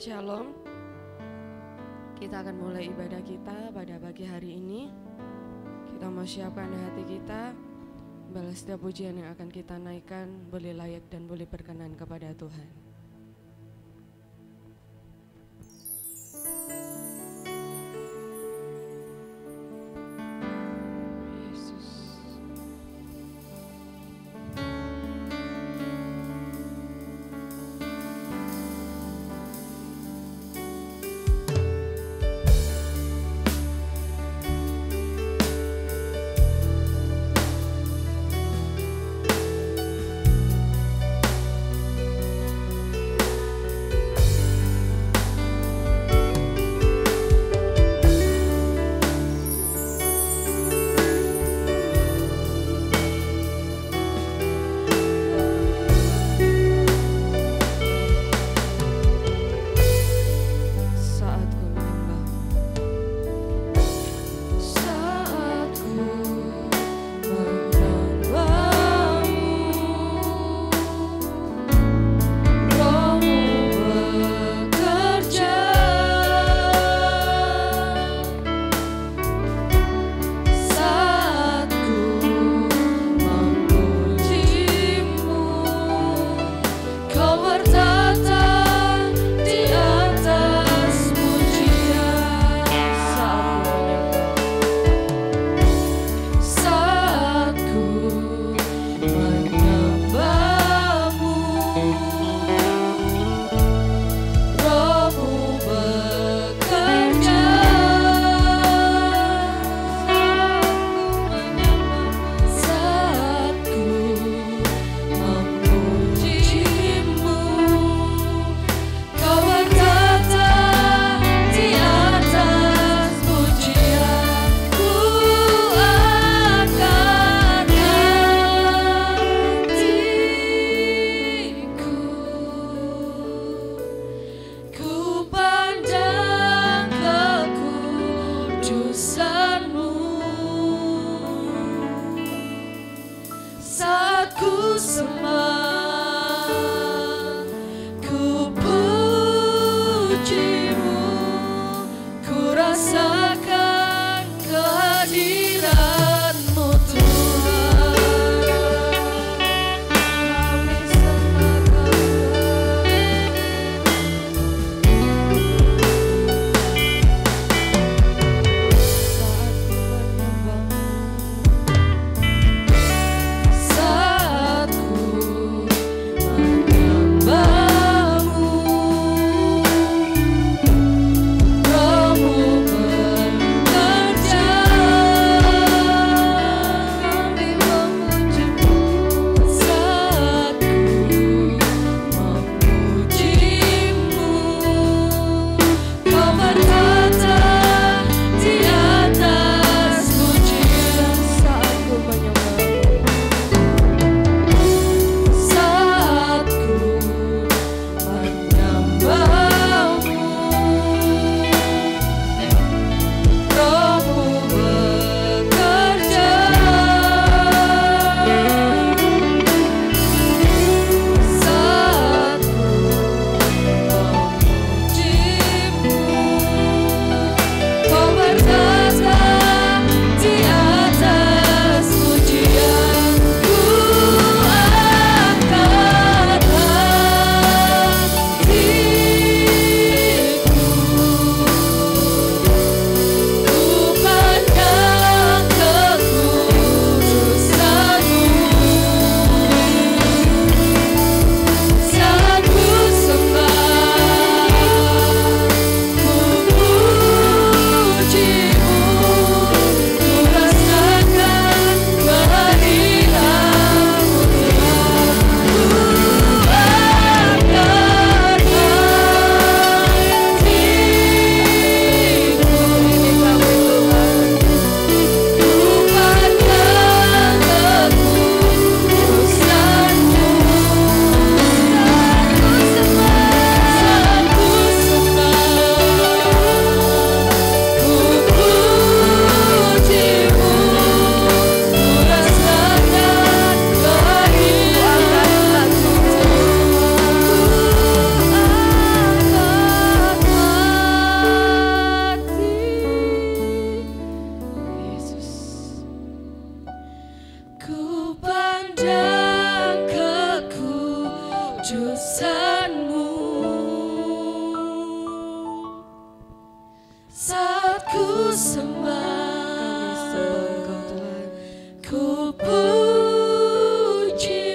Shalom. Kita akan mulai ibadah kita pada pagi hari ini. Kita mau siapkan hati kita, balas setiap pujian yang akan kita naikkan boleh layak dan boleh berkenan kepada Tuhan. Saat ku pandang kekudusan-Mu, saat ku sembah Engkau Tuhan. ku puji-Mu,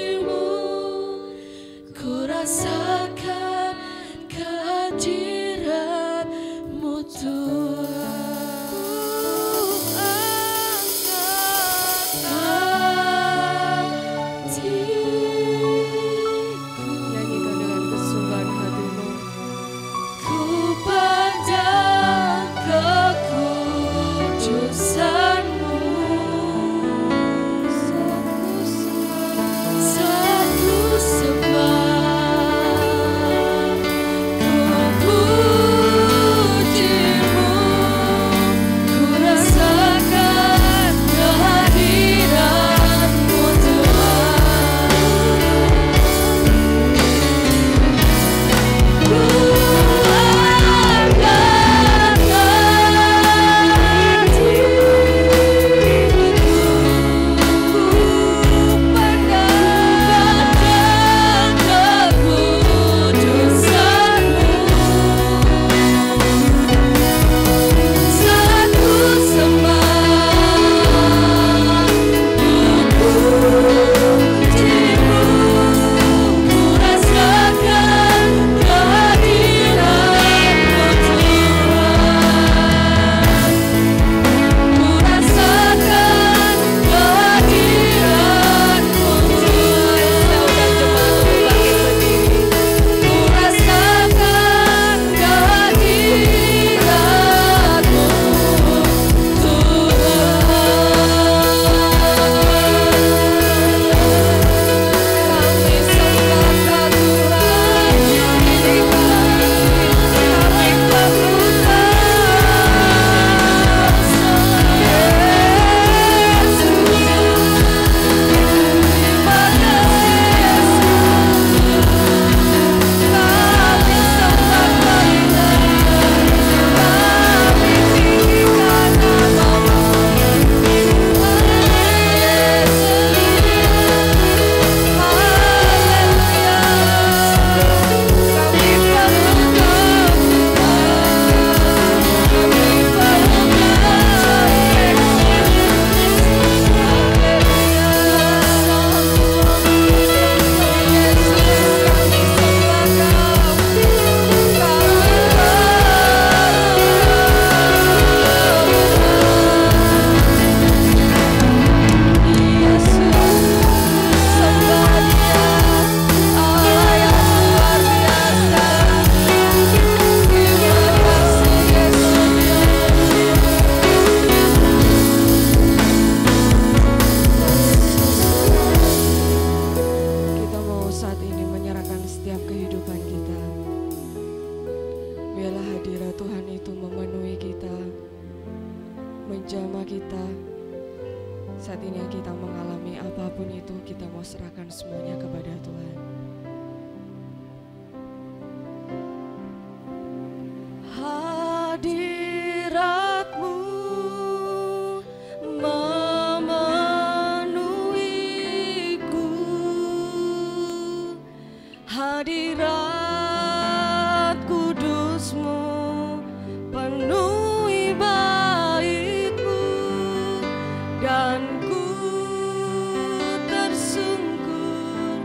ku rasakan kehadiran-Mu Tuhan. Nyanyikan dengan kesungguhan hatimu. Ku pandang kekudusan-Mu, saat ku sembah ku puji-Mu, ku rasakan kehadiran-Mu Tuhan. Ku angkat Kita mau saat ini menyerahkan setiap kehidupan kita. Biarlah hadirat Tuhan itu memenuhi kita, menjamah kita. Saat ini yang kita mengalami apapun itu, kita mau serahkan semuanya kepada Tuhan. hadirat-Mu memenuhiku, hadirat kudus-Mu penuhi bait-Mu, dan ku tersungkur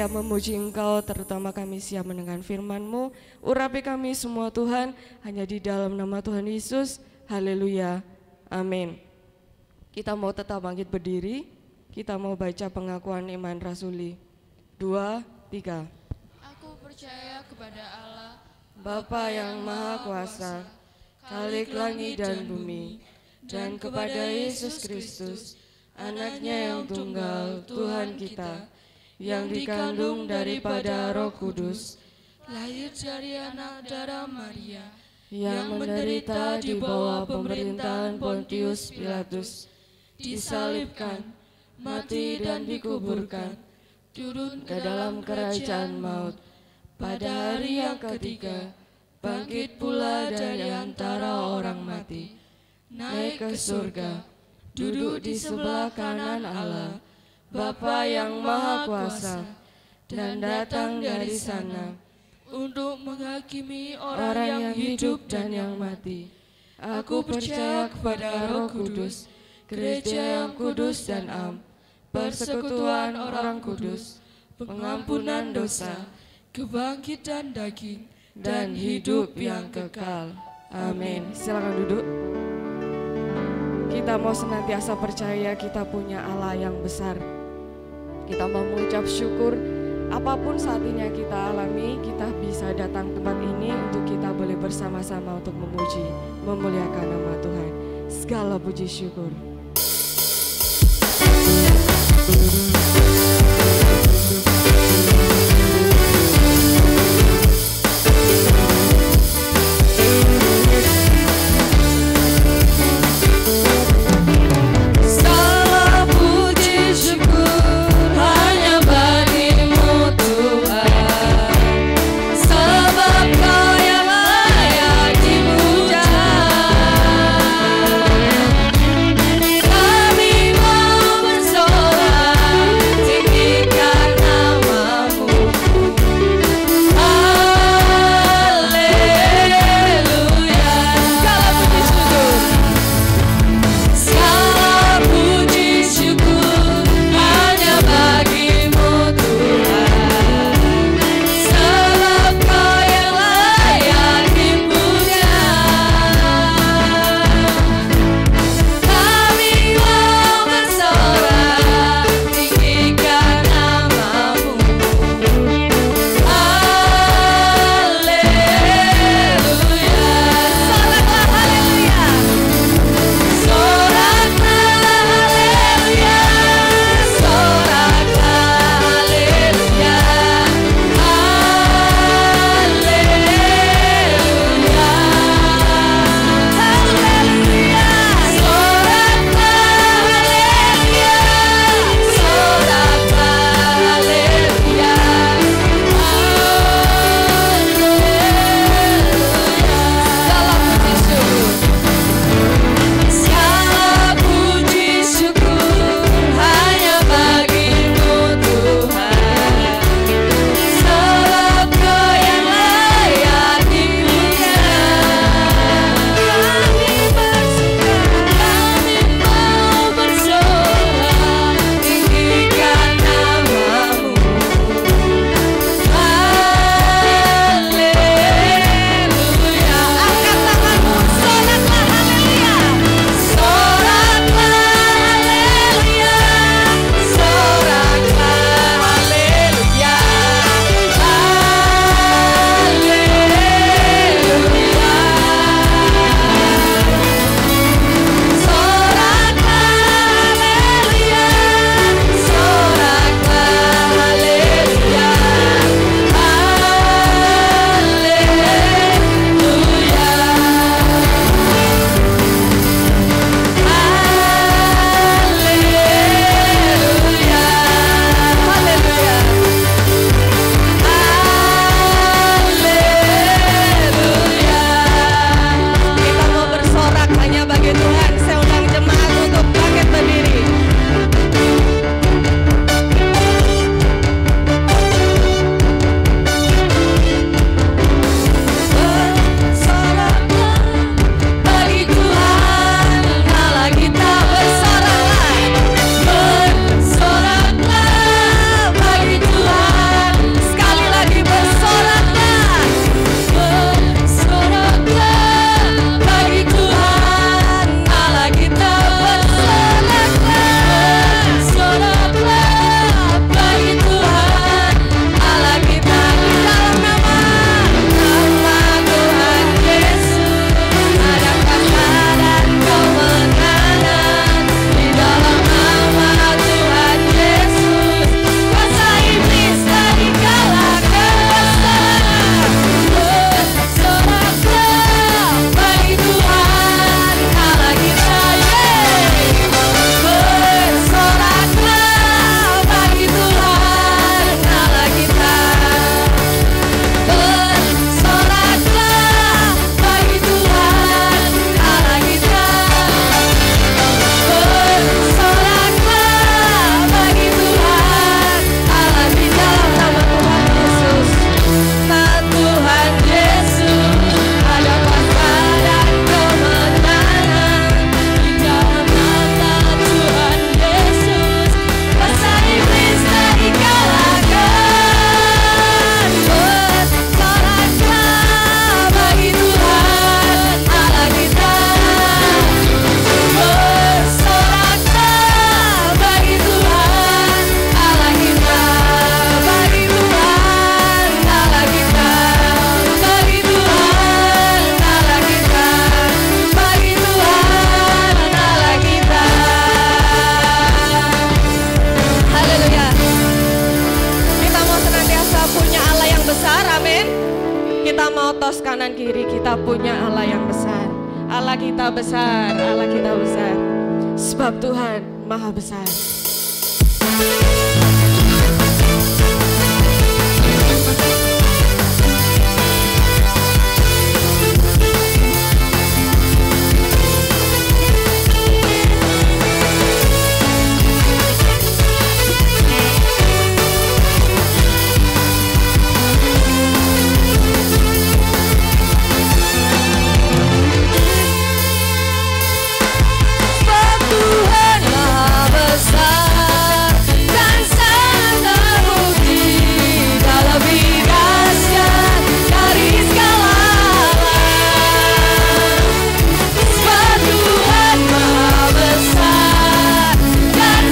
siap memuji Engkau, terutama kami siap mendengar firman-Mu. Urapi kami semua Tuhan, hanya di dalam nama Tuhan Yesus. Haleluya, amin. Kita mau tetap bangkit berdiri, kita mau baca pengakuan iman rasuli. 2, 3. Aku percaya kepada Allah, Bapa yang Maha Kuasa, Khalik langit dan bumi, dan kepada Yesus Kristus, Anaknya yang tunggal, Tuhan kita, yang dikandung daripada Roh Kudus, lahir dari anak darah Maria, yang menderita di bawah pemerintahan Pontius Pilatus, disalibkan, mati dan dikuburkan, turun ke dalam kerajaan maut. Pada hari yang ketiga, bangkit pula dari antara orang mati, naik ke surga, duduk di sebelah kanan Allah, Bapa yang Maha Kuasa, dan datang dari sana untuk menghakimi orang yang hidup dan yang mati. Aku percaya kepada Roh Kudus, gereja yang kudus dan am, persekutuan orang kudus, pengampunan dosa, kebangkitan daging, dan hidup yang kekal. Amin. Silakan duduk. Kita mau senantiasa percaya kita punya Allah yang besar. Kita mau mengucap syukur apapun saat ini yang kita alami, kita bisa datang tempat ini untuk kita boleh bersama-sama untuk memuji, memuliakan nama Tuhan. Segala puji syukur. Kami mau bersorak mau tos kanan kiri, kita punya Allah yang besar. Allah kita besar, Allah kita besar. Sebab Tuhan maha besar. Tuhan maha besar dan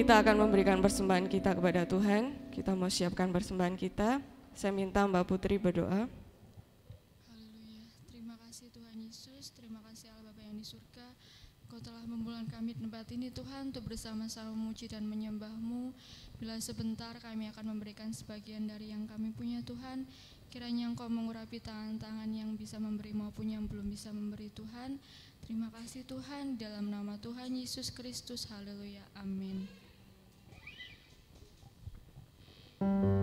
Kita akan memberikan persembahan kita kepada Tuhan. Kita mau siapkan persembahan kita. Saya minta Mbak Putri berdoa. Haleluya. Terima kasih Tuhan Yesus, terima kasih Allah Bapa yang di surga. Kau telah memulangkan kami di tempat ini Tuhan untuk bersama-sama memuji dan menyembah-Mu. Bila sebentar kami akan memberikan sebagian dari yang kami punya Tuhan. Kiranya Engkau mengurapi tangan-tangan yang bisa memberi maupun yang belum bisa memberi Tuhan. Terima kasih Tuhan, dalam nama Tuhan Yesus Kristus. Haleluya. Amin. Kiri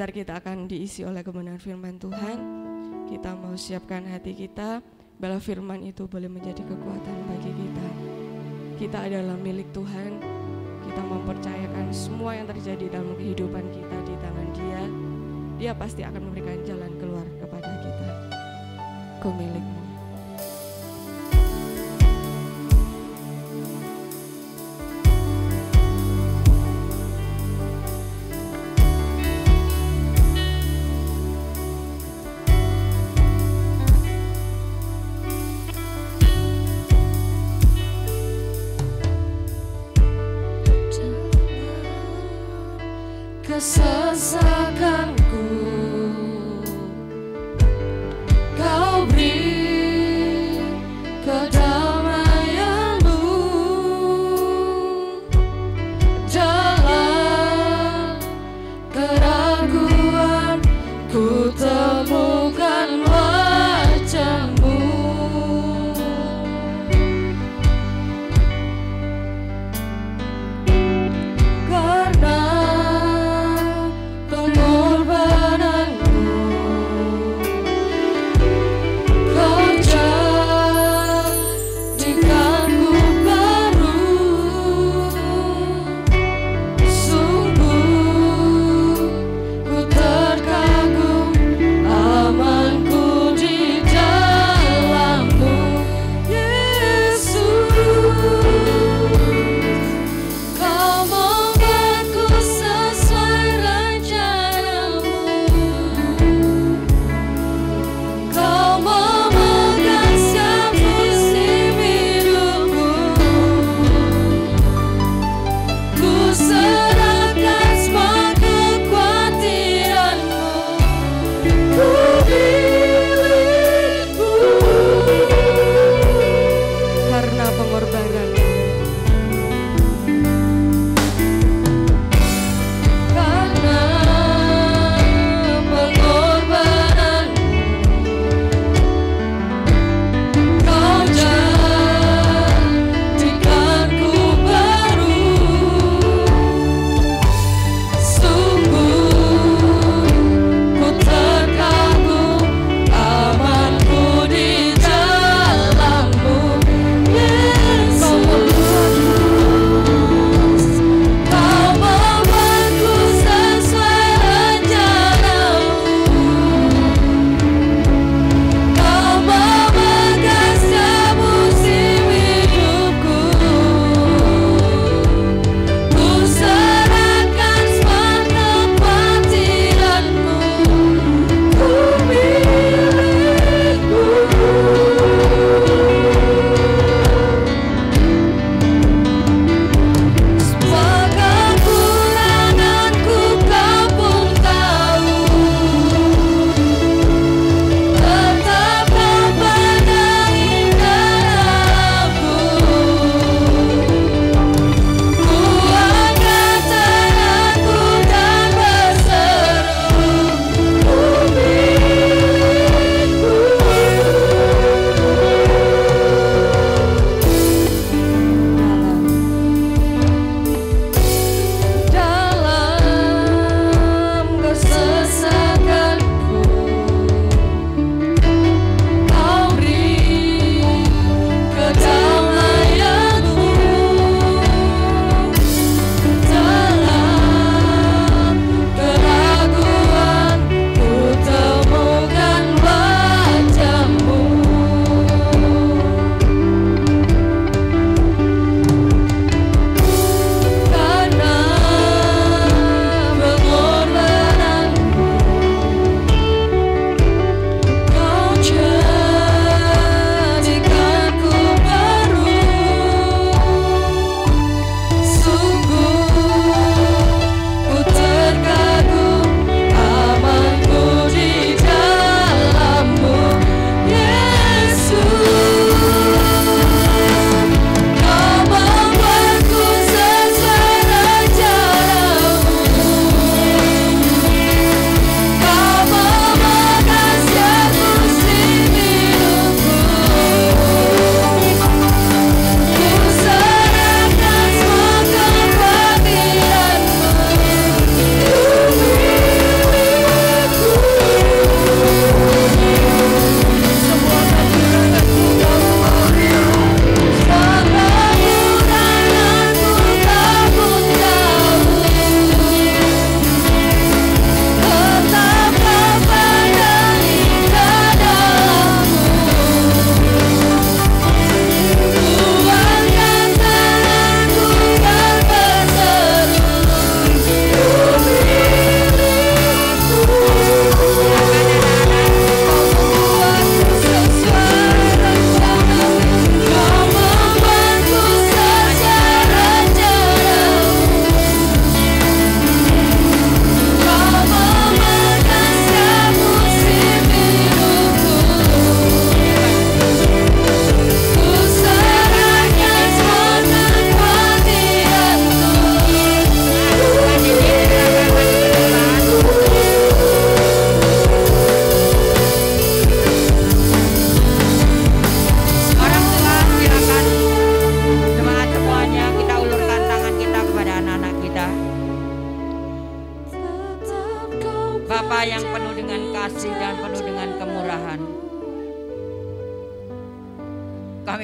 sebentar kita akan diisi oleh kebenaran firman Tuhan. Kita mau siapkan hati kita bahwa firman itu boleh menjadi kekuatan bagi kita. Kita adalah milik Tuhan. Kita mempercayakan semua yang terjadi dalam kehidupan kita di tangan Dia. Dia pasti akan memberikan jalan keluar kepada kita. Ku milikmu. Kesesakanku Kau beri kedamaianmu dalam keraguan ku temukan wajahmu karena pengorbanan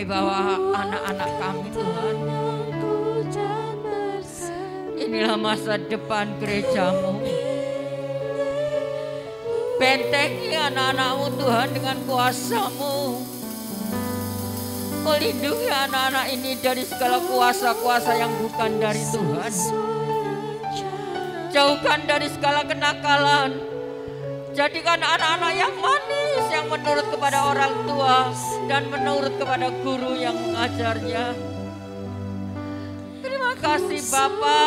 bawah anak-anak kami Tuhan. Inilah masa depan gerejamu. Bentengi anak-anakmu Tuhan dengan kuasa-Mu. Kau lindungi anak-anak ini dari segala kuasa-kuasa yang bukan dari Tuhan. Jauhkan dari segala kenakalan. Jadikan anak-anak yang manis, yang menurut kepada orang tua dan menurut kepada guru yang mengajarnya. Terima kasih Bapa.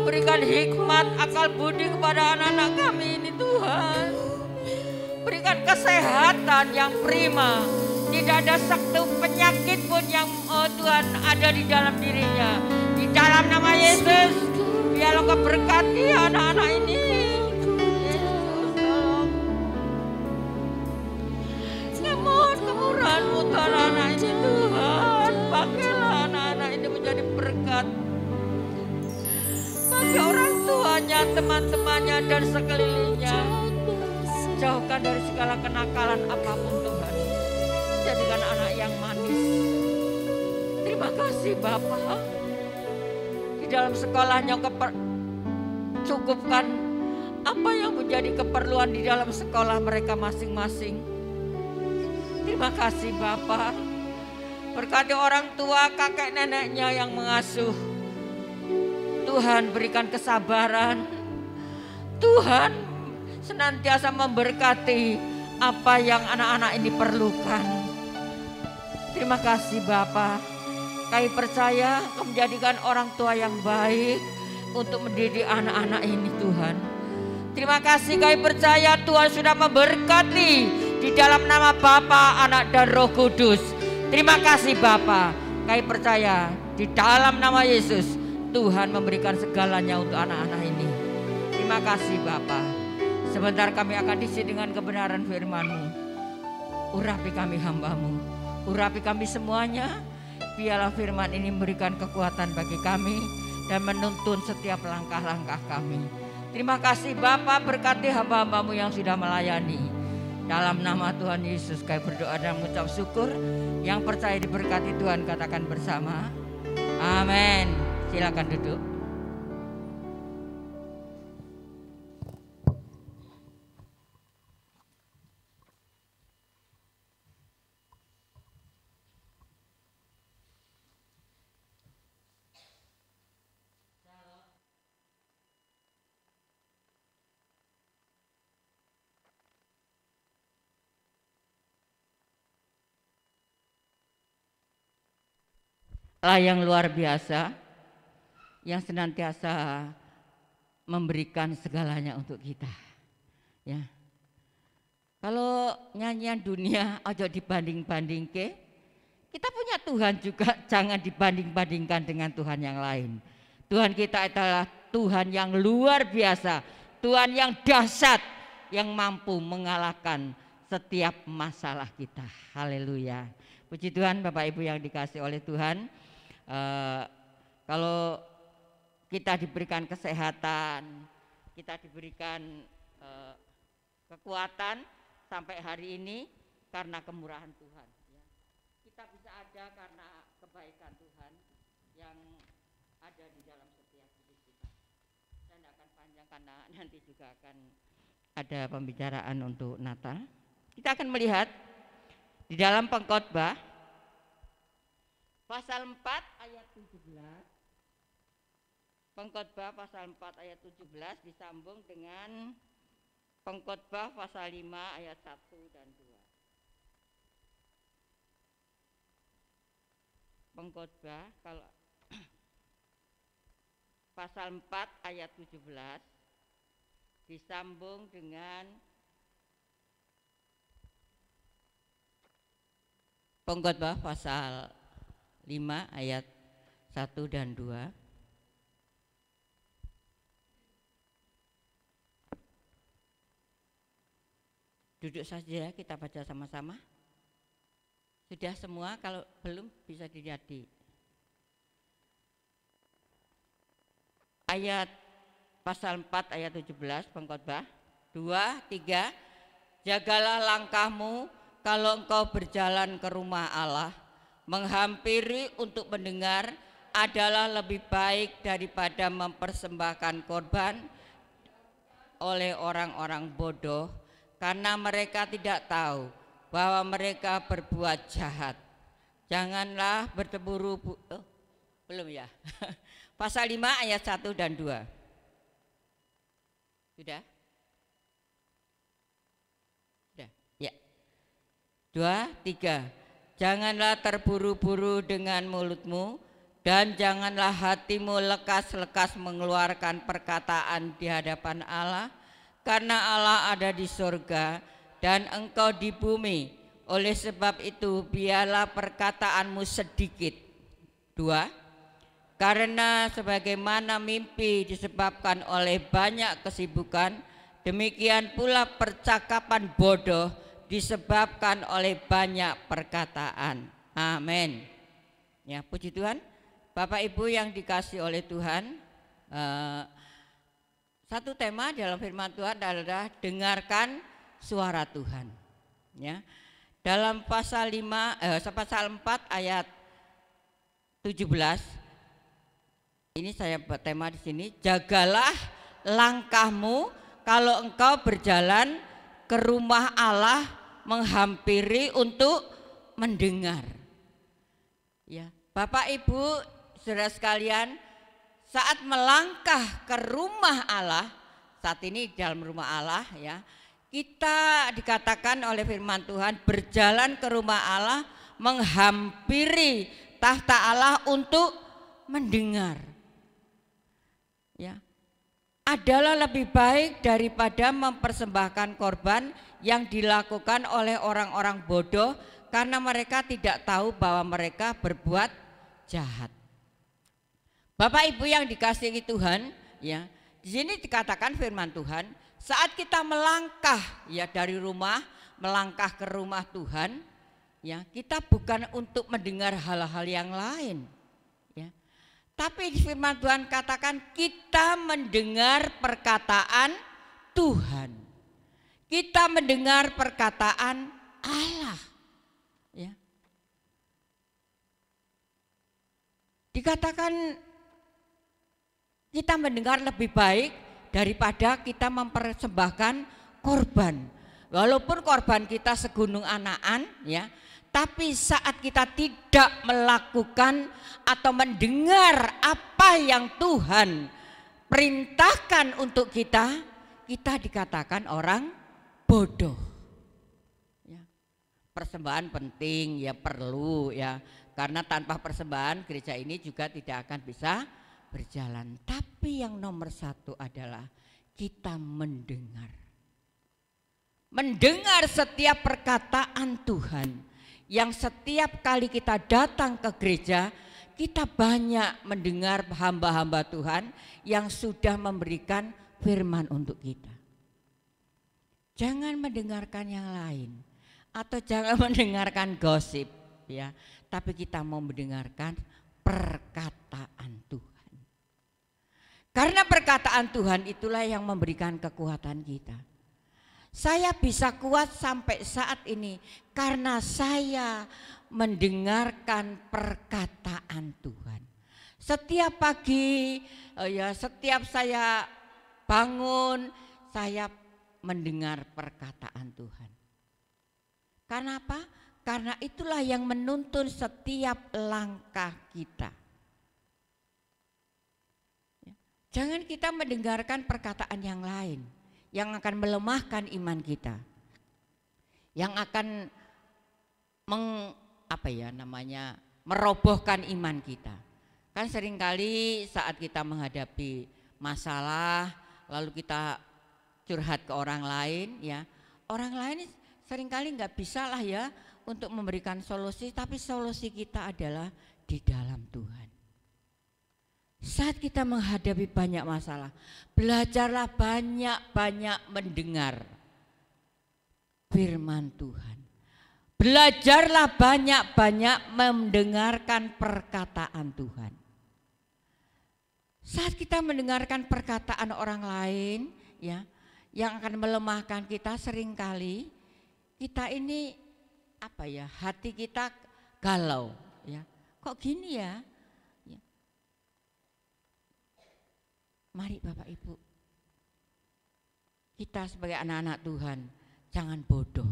Berikan hikmat, akal budi kepada anak-anak kami ini Tuhan. Berikan kesehatan yang prima. Tidak ada satu penyakit pun yang Tuhan ada di dalam dirinya. Di dalam nama Yesus, biarlah Kau berkati anak-anak ini. Yesus tolong. Mohon kemurahan-Mu Tuhan anak ini Tuhan. Pakailah anak-anak ini menjadi berkat bagi orang tuanya, teman-temannya dan sekelilingnya. Jauhkan dari segala kenakalan apapun Tuhan. Jadikan anak yang manis. Terima kasih Bapa. Di dalam sekolahnya cukupkan apa yang menjadi keperluan di dalam sekolah mereka masing-masing. Terima kasih Bapa. Berkati orang tua, kakek neneknya yang mengasuh. Tuhan berikan kesabaran. Tuhan senantiasa memberkati apa yang anak-anak ini perlukan. Terima kasih Bapa. Kami percaya Kau menjadikan orang tua yang baik untuk mendidik anak-anak ini Tuhan. Terima kasih kami percaya Tuhan sudah memberkati di dalam nama Bapa, Anak dan Roh Kudus. Terima kasih Bapa. Kami percaya di dalam nama Yesus Tuhan memberikan segalanya untuk anak-anak ini. Terima kasih Bapa. Sebentar kami akan diisi dengan kebenaran firman-Mu. Urapi kami hamba-Mu. Urapi kami semuanya. Biarlah firman ini memberikan kekuatan bagi kami dan menuntun setiap langkah-langkah kami. Terima kasih Bapa, berkati hamba-hamba-Mu yang sudah melayani. Dalam nama Tuhan Yesus kami berdoa dan mengucap syukur. Yang percaya diberkati Tuhan katakan bersama. Amin. Silakan duduk. Allah yang luar biasa, yang senantiasa memberikan segalanya untuk kita. Ya, kalau nyanyian dunia aja dibanding-banding ke, kita punya Tuhan juga jangan dibanding-bandingkan dengan Tuhan yang lain. Tuhan kita adalah Tuhan yang luar biasa, Tuhan yang dahsyat, yang mampu mengalahkan setiap masalah kita. Haleluya. Puji Tuhan Bapak Ibu yang dikasih oleh Tuhan. Kalau kita diberikan kesehatan, kita diberikan kekuatan sampai hari ini karena kemurahan Tuhan. Ya. Kita bisa ada karena kebaikan Tuhan yang ada di dalam setiap hidup kita. Dan akan panjang karena nanti juga akan ada pembicaraan untuk Natal. Kita akan melihat di dalam Pengkhotbah pasal 4 ayat 17. Pengkhotbah pasal 4 ayat 17 disambung dengan Pengkhotbah pasal 5 ayat 1 dan 2. Pengkhotbah kalau pasal 4 ayat 17 disambung dengan Pengkhotbah pasal 5 ayat 1 dan 2. Duduk saja kita baca sama-sama. Sudah semua, kalau belum bisa dilihat di ayat pasal 4 ayat 17 Pengkhotbah 2, 3. Jagalah langkahmu kalau engkau berjalan ke rumah Allah, menghampiri untuk mendengar adalah lebih baik daripada mempersembahkan korban oleh orang-orang bodoh, karena mereka tidak tahu bahwa mereka berbuat jahat. Janganlah berteburu belum ya? Pasal 5 ayat 1 dan 2. Sudah? Sudah. Ya. 2, 3. Janganlah terburu-buru dengan mulutmu, dan janganlah hatimu lekas-lekas mengeluarkan perkataan di hadapan Allah, karena Allah ada di surga dan engkau di bumi. Oleh sebab itu biarlah perkataanmu sedikit. 2. Karena sebagaimana mimpi disebabkan oleh banyak kesibukan, demikian pula percakapan bodoh disebabkan oleh banyak perkataan. Amin. Ya, puji Tuhan. Bapak Ibu yang dikasih oleh Tuhan, satu tema dalam firman Tuhan adalah dengarkan suara Tuhan. Ya. Dalam pasal 4 ayat 17, ini saya buat tema di sini, jagalah langkahmu kalau engkau berjalan ke rumah Allah, menghampiri untuk mendengar. Ya, Bapak Ibu, saudara sekalian, saat melangkah ke rumah Allah, saat ini dalam rumah Allah ya, kita dikatakan oleh firman Tuhan berjalan ke rumah Allah, menghampiri tahta Allah untuk mendengar. Ya. Adalah lebih baik daripada mempersembahkan korban yang dilakukan oleh orang-orang bodoh, karena mereka tidak tahu bahwa mereka berbuat jahat. Bapak Ibu yang dikasihi Tuhan, ya, di sini dikatakan firman Tuhan, saat kita melangkah ya dari rumah, melangkah ke rumah Tuhan, ya, kita bukan untuk mendengar hal-hal yang lain, ya. Tapi firman Tuhan katakan kita mendengar perkataan Tuhan. Kita mendengar perkataan Allah, ya. Dikatakan kita mendengar lebih baik daripada kita mempersembahkan korban. Walaupun korban kita segunung anakan, ya, tapi saat kita tidak melakukan atau mendengar apa yang Tuhan perintahkan untuk kita, kita dikatakan orang bodoh. Ya. Persembahan penting, ya perlu, ya, karena tanpa persembahan gereja ini juga tidak akan bisa berjalan. Tapi yang nomor satu adalah kita mendengar. Mendengar setiap perkataan Tuhan. Yang setiap kali kita datang ke gereja, kita banyak mendengar hamba-hamba Tuhan yang sudah memberikan firman untuk kita. Jangan mendengarkan yang lain atau jangan mendengarkan gosip, ya. Tapi kita mau mendengarkan perkataan Tuhan. Karena perkataan Tuhan itulah yang memberikan kekuatan kita. Saya bisa kuat sampai saat ini karena saya mendengarkan perkataan Tuhan. Setiap pagi, ya, setiap saya bangun, saya mendengar perkataan Tuhan. Karena apa? Karena itulah yang menuntun setiap langkah kita. Jangan kita mendengarkan perkataan yang lain yang akan melemahkan iman kita, yang akan merobohkan iman kita. Kan seringkali saat kita menghadapi masalah, lalu kita curhat ke orang lain, ya, orang lain seringkali nggak bisa lah ya untuk memberikan solusi, tapi solusi kita adalah di dalam Tuhan. Saat kita menghadapi banyak masalah, belajarlah banyak-banyak mendengar firman Tuhan. Belajarlah banyak-banyak mendengarkan perkataan Tuhan. Saat kita mendengarkan perkataan orang lain, ya, yang akan melemahkan kita, seringkali kita ini apa ya, hati kita galau ya. Kok gini ya? Ya. Mari Bapak Ibu, kita sebagai anak-anak Tuhan jangan bodoh.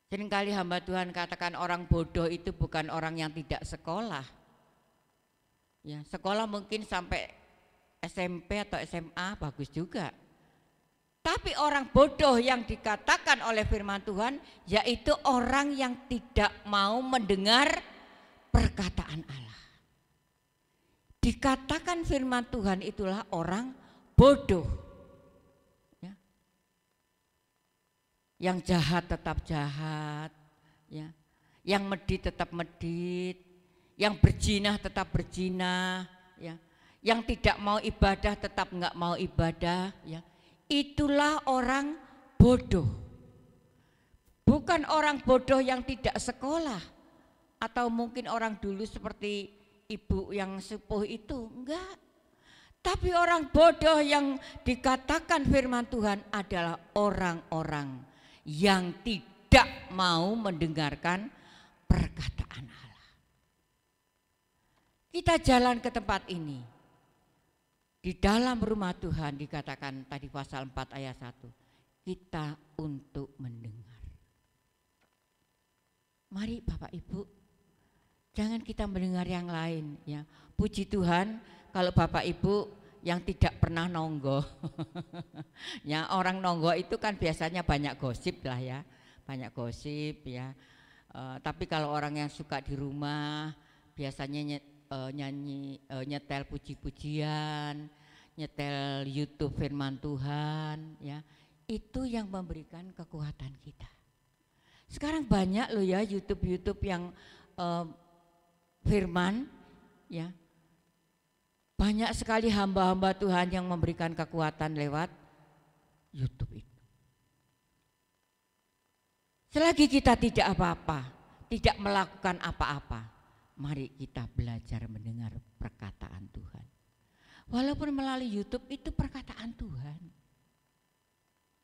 Seringkali hamba Tuhan katakan orang bodoh itu bukan orang yang tidak sekolah. Ya, sekolah mungkin sampai SMP atau SMA bagus juga. Tapi orang bodoh yang dikatakan oleh firman Tuhan yaitu orang yang tidak mau mendengar perkataan Allah. Dikatakan firman Tuhan itulah orang bodoh. Ya. Yang jahat tetap jahat, ya. Yang medit tetap medit, yang berzinah tetap berzinah, ya. Yang tidak mau ibadah tetap enggak mau ibadah, ya. Itulah orang bodoh. Bukan orang bodoh yang tidak sekolah atau mungkin orang dulu seperti ibu yang sepuh itu, enggak. Tapi orang bodoh yang dikatakan firman Tuhan adalah orang-orang yang tidak mau mendengarkan perkataan Allah. Kita jalan ke tempat ini. Di dalam rumah Tuhan dikatakan tadi pasal 4 ayat 1, kita untuk mendengar. Mari Bapak Ibu, jangan kita mendengar yang lain ya. Puji Tuhan kalau Bapak Ibu yang tidak pernah nonggo. Ya, orang nonggo itu kan biasanya banyak gosip lah ya. Banyak gosip ya. Tapi kalau orang yang suka di rumah biasanya nyanyi, nyetel puji-pujian, nyetel YouTube firman Tuhan ya. Itu yang memberikan kekuatan kita. Sekarang banyak loh ya YouTube yang firman ya. Banyak sekali hamba-hamba Tuhan yang memberikan kekuatan lewat YouTube itu. Selagi kita tidak apa-apa, tidak melakukan apa-apa, mari kita belajar mendengar perkataan Tuhan. Walaupun melalui YouTube itu perkataan Tuhan.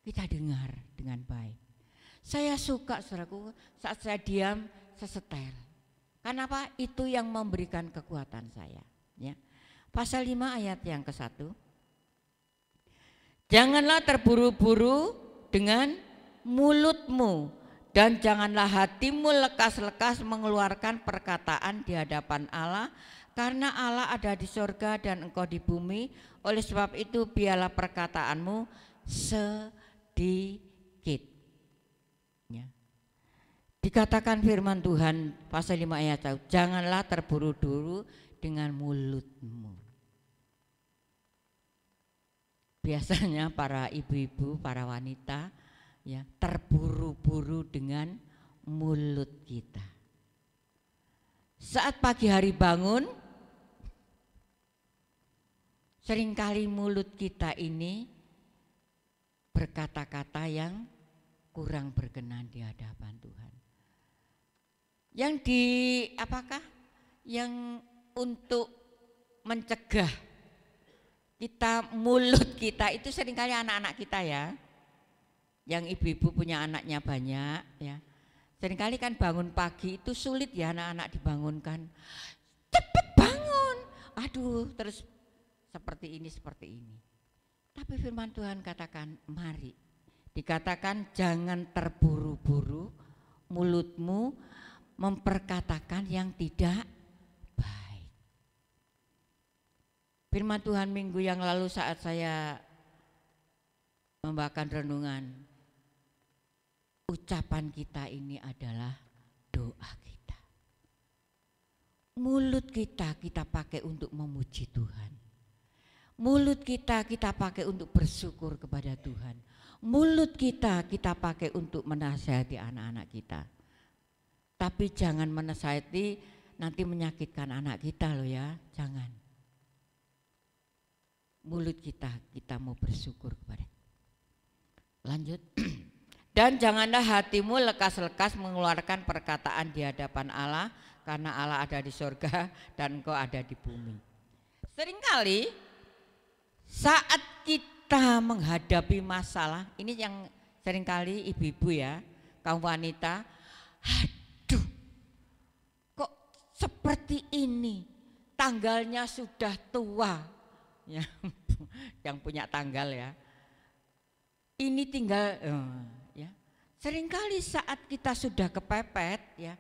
Kita dengar dengan baik. Saya suka saudaraku saat saya diam, saya setel. Kenapa? Itu yang memberikan kekuatan saya. Ya. Pasal 5 ayat yang ke-1. Janganlah terburu-buru dengan mulutmu. Dan janganlah hatimu lekas-lekas mengeluarkan perkataan di hadapan Allah, karena Allah ada di sorga dan engkau di bumi. Oleh sebab itu biarlah perkataanmu sedikit. Ya. Dikatakan firman Tuhan pasal 5 ayat 1, janganlah terburu-buru dengan mulutmu. Biasanya para ibu-ibu, para wanita ya terburu-buru dengan mulut kita. Saat pagi hari bangun, seringkali mulut kita ini berkata-kata yang kurang berkenan di hadapan Tuhan. Yang yang untuk mencegah kita, mulut kita itu seringkali anak-anak kita ya. Yang ibu-ibu punya anaknya banyak ya. Seringkali kan bangun pagi itu sulit ya anak-anak dibangunkan. Cepet bangun. Aduh, terus seperti ini. Tapi firman Tuhan katakan, mari. Dikatakan jangan terburu-buru mulutmu memperkatakan yang tidak baik. Firman Tuhan minggu yang lalu saat saya membawakan renungan, ucapan kita ini adalah doa kita. Mulut kita pakai untuk memuji Tuhan. Mulut kita pakai untuk bersyukur kepada Tuhan. Mulut kita pakai untuk menasihati anak-anak kita. Tapi jangan menasihati nanti menyakitkan anak kita loh ya, jangan. Mulut kita mau bersyukur kepada. Lanjut. Dan janganlah hatimu lekas-lekas mengeluarkan perkataan di hadapan Allah, karena Allah ada di surga dan engkau ada di bumi. Seringkali saat kita menghadapi masalah, ini yang seringkali ibu-ibu ya, kaum wanita, aduh kok seperti ini, tanggalnya sudah tua, ya, yang punya tanggal ya, ini tinggal, ya, seringkali saat kita sudah kepepet ya,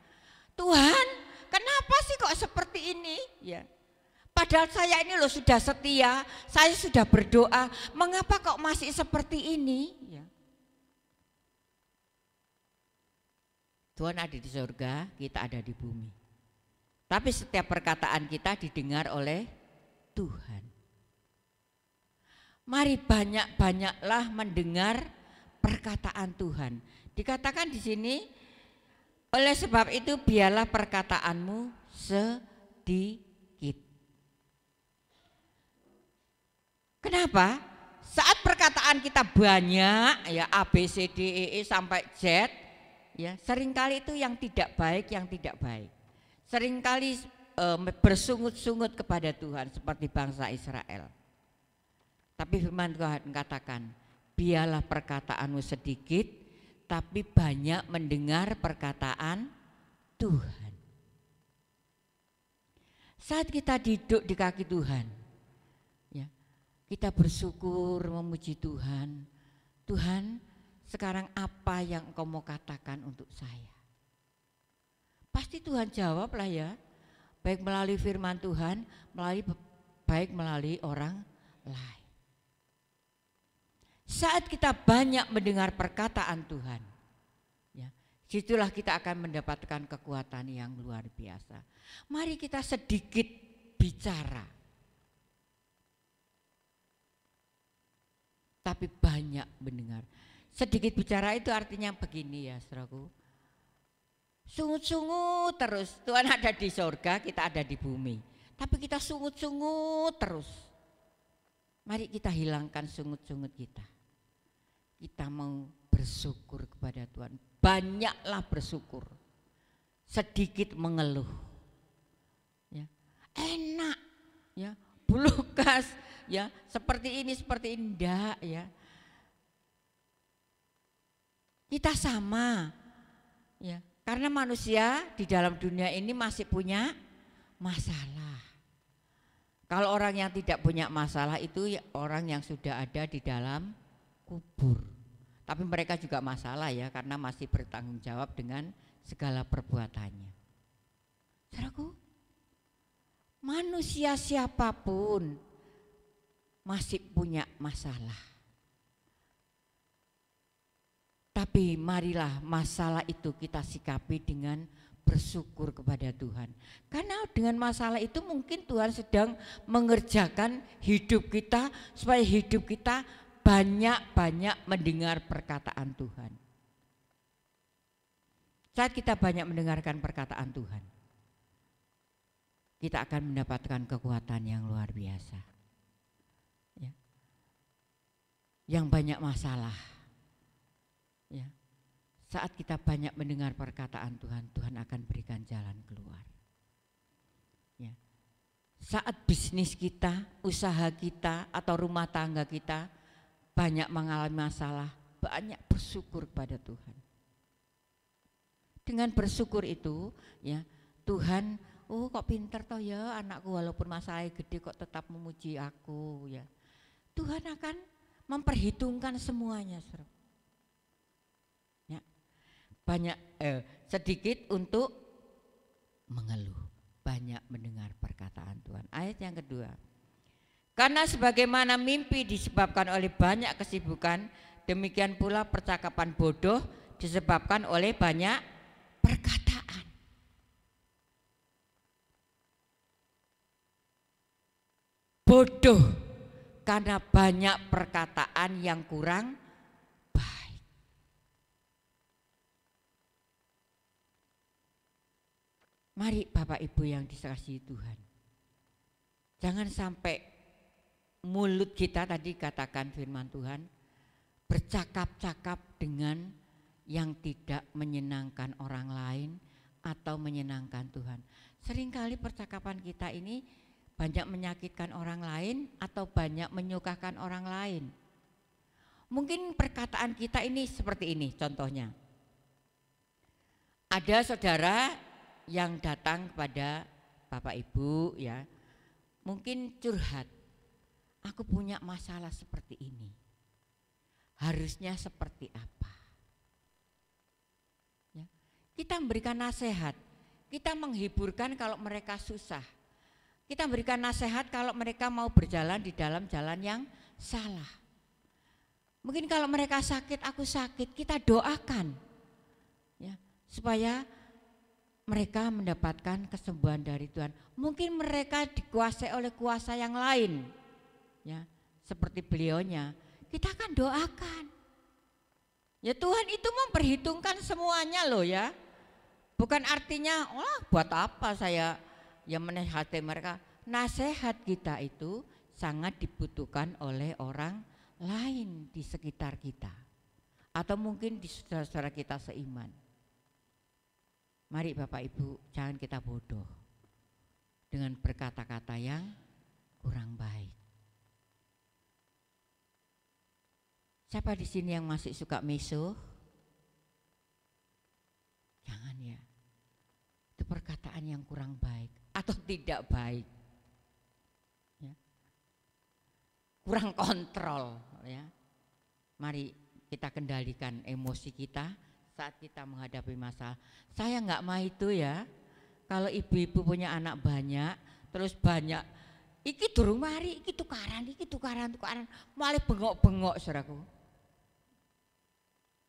Tuhan kenapa sih kok seperti ini ya, padahal saya ini loh sudah setia, saya sudah berdoa, mengapa kok masih seperti ini ya. Tuhan ada di surga, kita ada di bumi. Tapi setiap perkataan kita didengar oleh Tuhan. Mari banyak-banyaklah mendengar perkataan Tuhan. Dikatakan di sini, oleh sebab itu biarlah perkataanmu sedikit. Kenapa? Saat perkataan kita banyak, ya A, B, C, D, E, sampai Z, ya seringkali itu yang tidak baik, seringkali bersungut-sungut kepada Tuhan seperti bangsa Israel. Tapi firman Tuhan katakan, biarlah perkataanmu sedikit tapi banyak mendengar perkataan Tuhan. Saat kita duduk di kaki Tuhan, ya, kita bersyukur memuji Tuhan. Tuhan, sekarang apa yang Engkau mau katakan untuk saya? Pasti Tuhan jawablah ya, baik melalui firman Tuhan, baik melalui orang lain. Saat kita banyak mendengar perkataan Tuhan, ya, situlah kita akan mendapatkan kekuatan yang luar biasa. Mari kita sedikit bicara, tapi banyak mendengar. Sedikit bicara itu artinya begini ya saudaraku, sungut-sungut terus, Tuhan ada di surga, kita ada di bumi, tapi kita sungut-sungut terus. Mari kita hilangkan sungut-sungut kita. Kita mau bersyukur kepada Tuhan, banyaklah bersyukur, sedikit mengeluh. Ya, enak, ya, bulukas, ya, seperti ini enggak ya. Kita sama, ya, karena manusia di dalam dunia ini masih punya masalah. Kalau orang yang tidak punya masalah itu ya orang yang sudah ada di dalam kubur. Tapi mereka juga masalah ya, karena masih bertanggung jawab dengan segala perbuatannya. Saudaraku, manusia siapapun masih punya masalah. Tapi marilah masalah itu kita sikapi dengan bersyukur kepada Tuhan. Karena dengan masalah itu mungkin Tuhan sedang mengerjakan hidup kita supaya hidup kita banyak-banyak mendengar perkataan Tuhan. Saat kita banyak mendengarkan perkataan Tuhan, kita akan mendapatkan kekuatan yang luar biasa. Ya. Yang banyak masalah. Ya. Saat kita banyak mendengar perkataan Tuhan, Tuhan akan berikan jalan keluar. Ya. Saat bisnis kita, usaha kita, atau rumah tangga kita banyak mengalami masalah, banyak bersyukur pada Tuhan. Dengan bersyukur itu, ya Tuhan, oh kok pinter toh ya anakku, walaupun masalahnya gede kok tetap memuji aku ya. Tuhan akan memperhitungkan semuanya, ya. Banyak sedikit untuk mengeluh, banyak mendengar perkataan Tuhan. Ayat yang kedua. Karena sebagaimana mimpi disebabkan oleh banyak kesibukan, demikian pula percakapan bodoh disebabkan oleh banyak perkataan. Bodoh karena banyak perkataan yang kurang baik. Mari Bapak Ibu yang dikasihi Tuhan, jangan sampai mulut kita tadi katakan firman Tuhan bercakap-cakap dengan yang tidak menyenangkan orang lain atau menyenangkan Tuhan. Seringkali percakapan kita ini banyak menyakitkan orang lain atau banyak menyukakan orang lain. Mungkin perkataan kita ini seperti ini contohnya. Ada saudara yang datang kepada Bapak Ibu ya, mungkin curhat, aku punya masalah seperti ini, harusnya seperti apa? Ya. Kita memberikan nasihat, kita menghiburkan kalau mereka susah, kita memberikan nasihat kalau mereka mau berjalan di dalam jalan yang salah. Mungkin kalau mereka sakit, aku sakit, kita doakan ya, supaya mereka mendapatkan kesembuhan dari Tuhan. Mungkin mereka dikuasai oleh kuasa yang lain ya, seperti beliaunya, kita akan doakan. Ya Tuhan itu memperhitungkan semuanya loh ya. Bukan artinya, oh buat apa saya yang menasehati mereka. Nasihat kita itu sangat dibutuhkan oleh orang lain di sekitar kita, atau mungkin di saudara-saudara kita seiman. Mari Bapak Ibu, jangan kita bodoh dengan berkata-kata yang kurang baik. Siapa di sini yang masih suka meso? Jangan ya. Itu perkataan yang kurang baik atau tidak baik. Ya. Kurang kontrol ya. Mari kita kendalikan emosi kita saat kita menghadapi masalah. Saya nggak mau itu ya. Kalau ibu-ibu punya anak banyak, terus banyak, iki durung mari, iki tukaran, malah bengok-bengok saudaraku.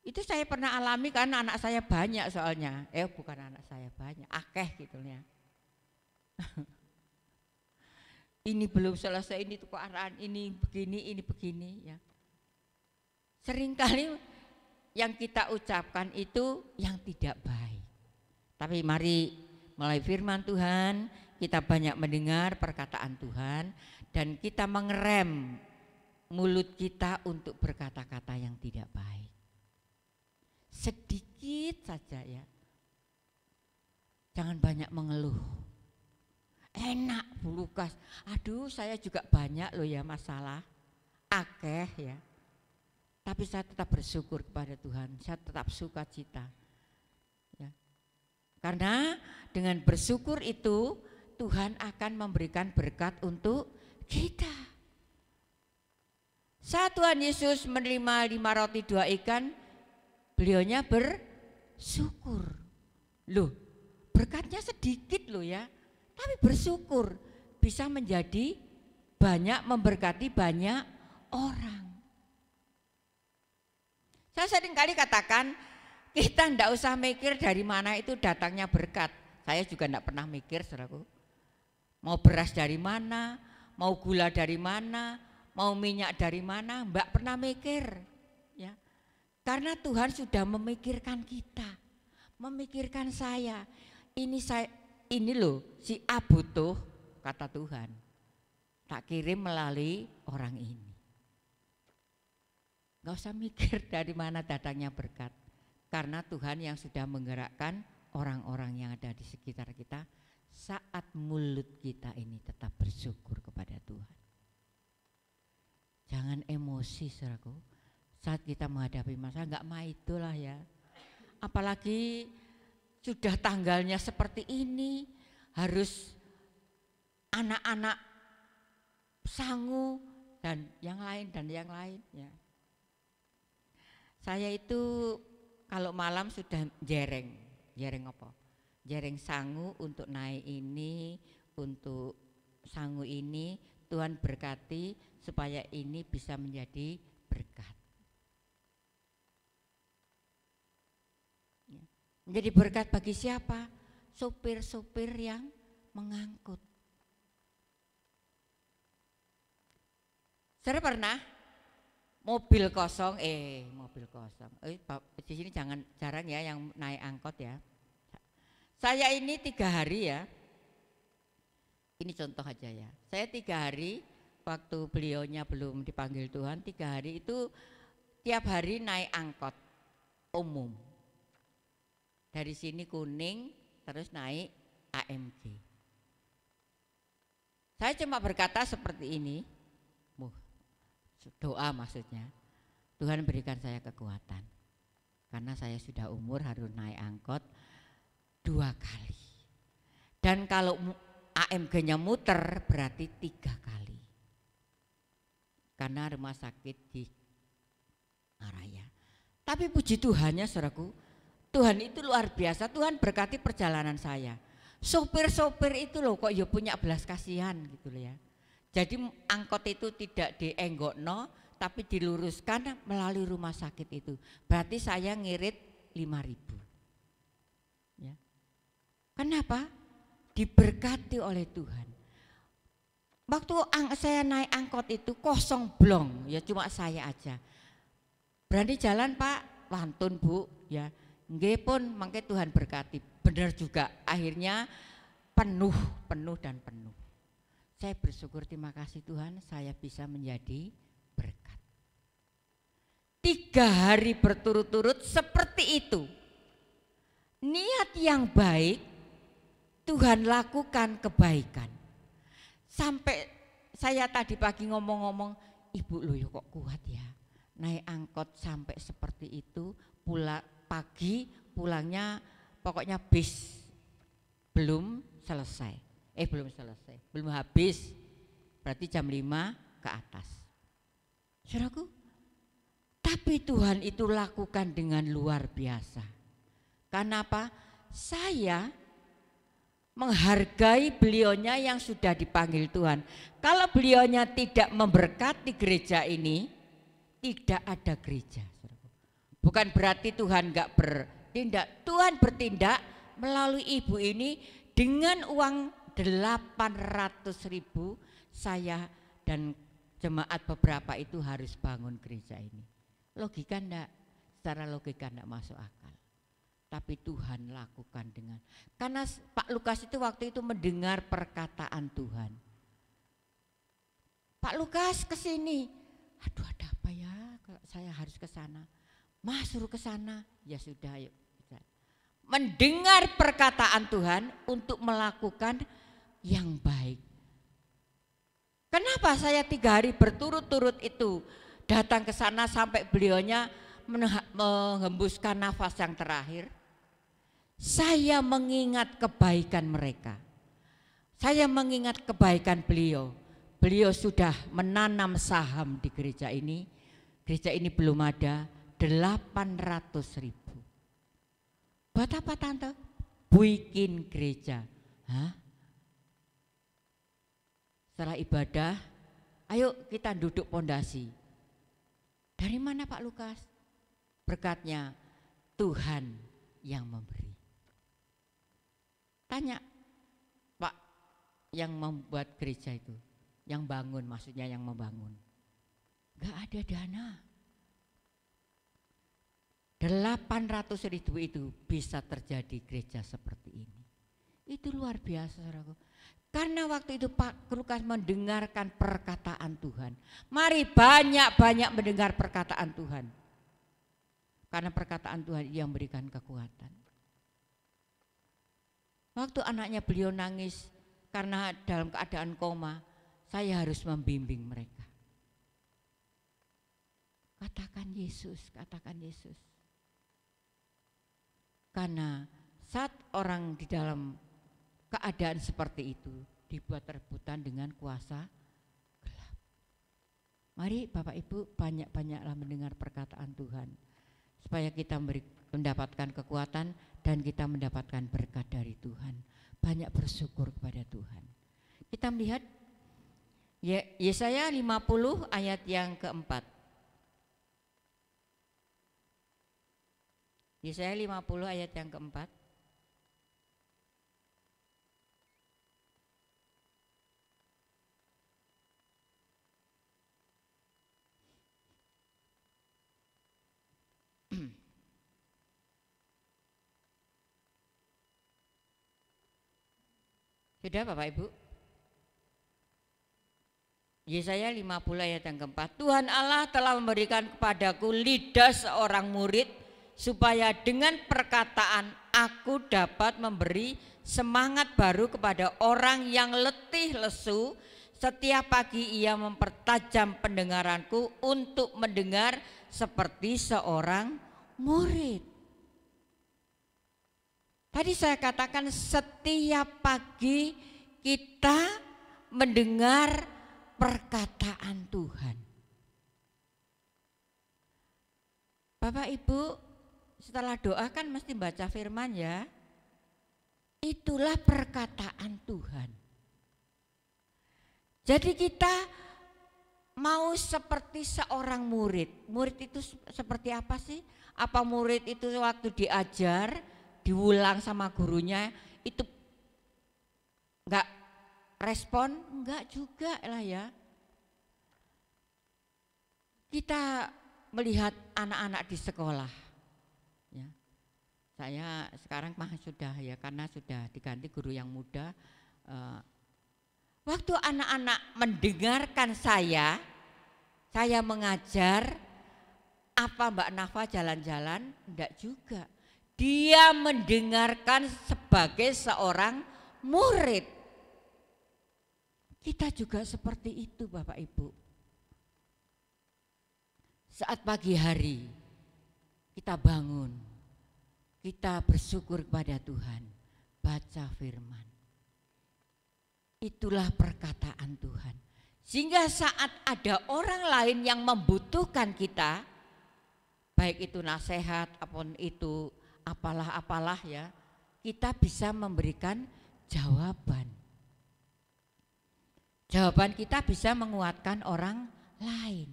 Itu saya pernah alami karena anak saya banyak soalnya. Bukan anak saya banyak, akeh gitu ya. Ini belum selesai, ini tukaran, ini begini ya. Seringkali yang kita ucapkan itu yang tidak baik. Tapi mari melalui firman Tuhan kita banyak mendengar perkataan Tuhan dan kita mengerem mulut kita untuk berkata-kata yang tidak baik. Sedikit saja ya. Jangan banyak mengeluh. Enak Bu Lukas, aduh saya juga banyak loh ya masalah, akeh ya. Tapi saya tetap bersyukur kepada Tuhan, saya tetap sukacita. Ya. Karena dengan bersyukur itu Tuhan akan memberikan berkat untuk kita. Saat Tuhan Yesus menerima 5 roti 2 ikan, beliaunya bersyukur. Loh, berkatnya sedikit loh ya, tapi bersyukur bisa menjadi banyak, memberkati banyak orang. Saya sering kali katakan, kita enggak usah mikir dari mana itu datangnya berkat. Saya juga enggak pernah mikir, saudaraku. Mau beras dari mana, mau gula dari mana, mau minyak dari mana, enggak pernah mikir. Ya. Karena Tuhan sudah memikirkan kita, memikirkan saya. Ini loh, si A butuh, kata Tuhan. Tak kirim melalui orang ini. Gak usah mikir dari mana datangnya berkat. Karena Tuhan yang sudah menggerakkan orang-orang yang ada di sekitar kita saat mulut kita ini tetap bersyukur kepada Tuhan. Jangan emosi saudaraku. Saat kita menghadapi masalah gak mau itulah ya. Apalagi sudah tanggalnya seperti ini, harus anak-anak sangu dan yang lain ya. Saya itu kalau malam sudah jereng apa? Jereng sangu untuk naik ini, untuk sangu ini, Tuhan berkati supaya ini bisa menjadi berkat. Ya. Menjadi berkat bagi siapa? Sopir-sopir yang mengangkut. Saya pernah mobil kosong. Di sini jarang ya yang naik angkot ya. Saya ini 3 hari ya. Ini contoh aja ya. Saya 3 hari waktu beliaunya belum dipanggil Tuhan, 3 hari itu tiap hari naik angkot umum. Dari sini Kuning terus naik AMG. Saya cuma berkata seperti ini. Doa maksudnya. Tuhan berikan saya kekuatan. Karena saya sudah umur harus naik angkot 2 kali. Dan kalau AMG-nya muter berarti 3 kali. Karena rumah sakit di Araya. Tapi puji Tuhannya saudaraku, Tuhan itu luar biasa. Tuhan berkati perjalanan saya. Sopir-sopir itu loh kok ya punya belas kasihan gitu loh ya. Jadi angkot itu tidak dienggokno tapi diluruskan melalui rumah sakit itu. Berarti saya ngirit 5.000. Ya. Kenapa? Diberkati oleh Tuhan. Waktu saya naik angkot itu kosong blong, ya cuma saya aja. Berani jalan Pak, wantun Bu, ya. Nggih pun mangke Tuhan berkati. Benar juga, akhirnya penuh dan penuh. Saya bersyukur, terima kasih Tuhan, saya bisa menjadi berkat. 3 hari berturut-turut seperti itu. Niat yang baik, Tuhan lakukan kebaikan. Sampai saya tadi pagi ngomong-ngomong, Ibu loh ya kok kuat ya. Naik angkot sampai seperti itu, pagi pulangnya pokoknya bis belum selesai. Belum habis. Berarti jam 5 ke atas. Saudaraku, tapi Tuhan itu lakukan dengan luar biasa. Karena apa? Saya menghargai beliaunya yang sudah dipanggil Tuhan. Kalau beliaunya tidak memberkati gereja ini, tidak ada gereja. Bukan berarti Tuhan enggak bertindak. Tuhan bertindak melalui ibu ini dengan uang 800.000 saya dan jemaat beberapa itu harus bangun gereja ini. Logika enggak? Secara logika enggak masuk akal. Tapi Tuhan lakukan dengan, karena Pak Lukas itu waktu itu mendengar perkataan Tuhan. Pak Lukas ke sini. Aduh ada apa ya kalau saya harus ke sana. Mas suruh ke sana. Ya sudah ayo. Mendengar perkataan Tuhan untuk melakukan yang baik. Kenapa saya 3 hari berturut-turut itu datang ke sana sampai beliaunya menghembuskan nafas yang terakhir? Saya mengingat kebaikan mereka. Saya mengingat kebaikan beliau. Beliau sudah menanam saham di gereja ini. Gereja ini belum ada, 800.000. Buat apa tante? Bikin gereja. Hah? Setelah ibadah, ayo kita duduk pondasi. Dari mana Pak Lukas? Berkatnya Tuhan yang memberi. Tanya Pak yang membuat gereja itu, yang bangun maksudnya yang membangun. Gak ada dana. 800.000 itu bisa terjadi gereja seperti ini. Itu luar biasa saudaraku. Karena waktu itu Pak Lukas mendengarkan perkataan Tuhan. Mari banyak-banyak mendengar perkataan Tuhan. Karena perkataan Tuhan yang memberikan kekuatan. Waktu anaknya beliau nangis karena dalam keadaan koma, saya harus membimbing mereka. Katakan Yesus, katakan Yesus. Karena saat orang di dalam keadaan seperti itu dibuat rebutan dengan kuasa gelap. Mari Bapak Ibu banyak-banyaklah mendengar perkataan Tuhan. Supaya kita mendapatkan kekuatan dan kita mendapatkan berkat dari Tuhan. Banyak bersyukur kepada Tuhan. Kita melihat Yesaya 50 ayat yang keempat. Yesaya 50 ayat yang keempat. Sudah Bapak Ibu? Yesaya 50 ayat yang keempat. Tuhan Allah telah memberikan kepadaku lidah seorang murid supaya dengan perkataan aku dapat memberi semangat baru kepada orang yang letih lesu Setiap pagi ia mempertajam pendengaranku untuk mendengar seperti seorang murid. Tadi saya katakan setiap pagi kita mendengar perkataan Tuhan. Bapak Ibu, setelah doa kan mesti baca firman ya. Itulah perkataan Tuhan. Jadi kita mau seperti seorang murid. Murid itu seperti apa sih? Apa murid itu waktu diajar, diulang sama gurunya itu enggak respon? Enggak juga lah ya. Kita melihat anak-anak di sekolah. Ya. Saya sekarang mah sudah ya karena sudah diganti guru yang muda. Waktu anak-anak mendengarkan saya mengajar, apa Mbak Nafa jalan-jalan? Enggak juga. Dia mendengarkan sebagai seorang murid. Kita juga seperti itu Bapak Ibu. Saat pagi hari kita bangun, kita bersyukur kepada Tuhan, baca firman. Itulah perkataan Tuhan. Sehingga saat ada orang lain yang membutuhkan kita, baik itu nasihat apapun itu, apalah ya, kita bisa memberikan jawaban. Jawaban kita bisa menguatkan orang lain.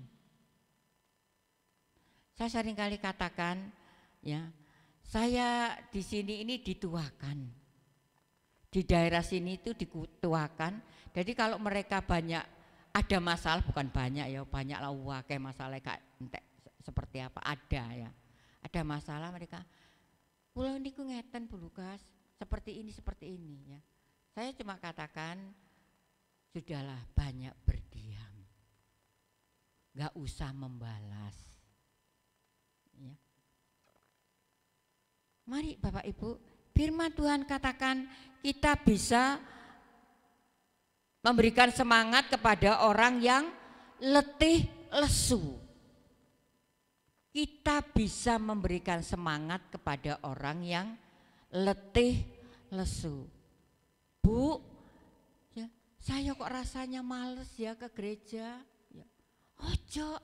Saya seringkali katakan, ya, saya di sini ini dituakan. Di daerah sini itu dituakan. Jadi kalau mereka banyak ada masalah, bukan banyak ya, banyak lah wakai masalah kayak seperti apa ada ya. Ada masalah mereka, pulau niku ngeten Bu Lukas, seperti ini ya. Saya cuma katakan sudahlah banyak berdiam. Enggak usah membalas. Ya. Mari Bapak Ibu, firman Tuhan katakan kita bisa memberikan semangat kepada orang yang letih lesu. Kita bisa memberikan semangat kepada orang yang letih lesu. Bu, ya, saya kok rasanya males ya ke gereja. Ya. Ojo,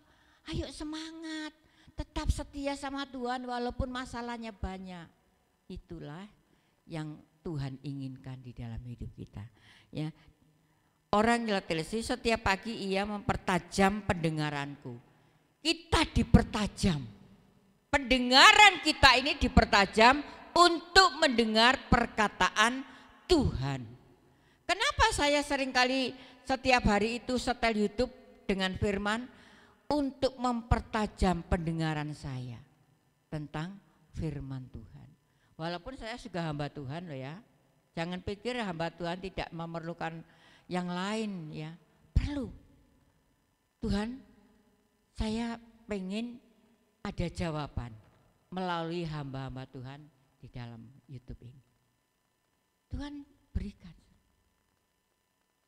ayo semangat, tetap setia sama Tuhan walaupun masalahnya banyak. Itulah yang Tuhan inginkan di dalam hidup kita. Ya, orang letih lesu setiap pagi ia mempertajam pendengaranku. Kita dipertajam. Pendengaran kita ini dipertajam untuk mendengar perkataan Tuhan. Kenapa saya seringkali setiap hari itu setel YouTube dengan firman untuk mempertajam pendengaran saya tentang firman Tuhan. Walaupun saya juga hamba Tuhan loh ya. Jangan pikir hamba Tuhan tidak memerlukan yang lain ya. Perlu. Tuhan, saya pengen ada jawaban melalui hamba-hamba Tuhan di dalam YouTube ini. Tuhan berikan.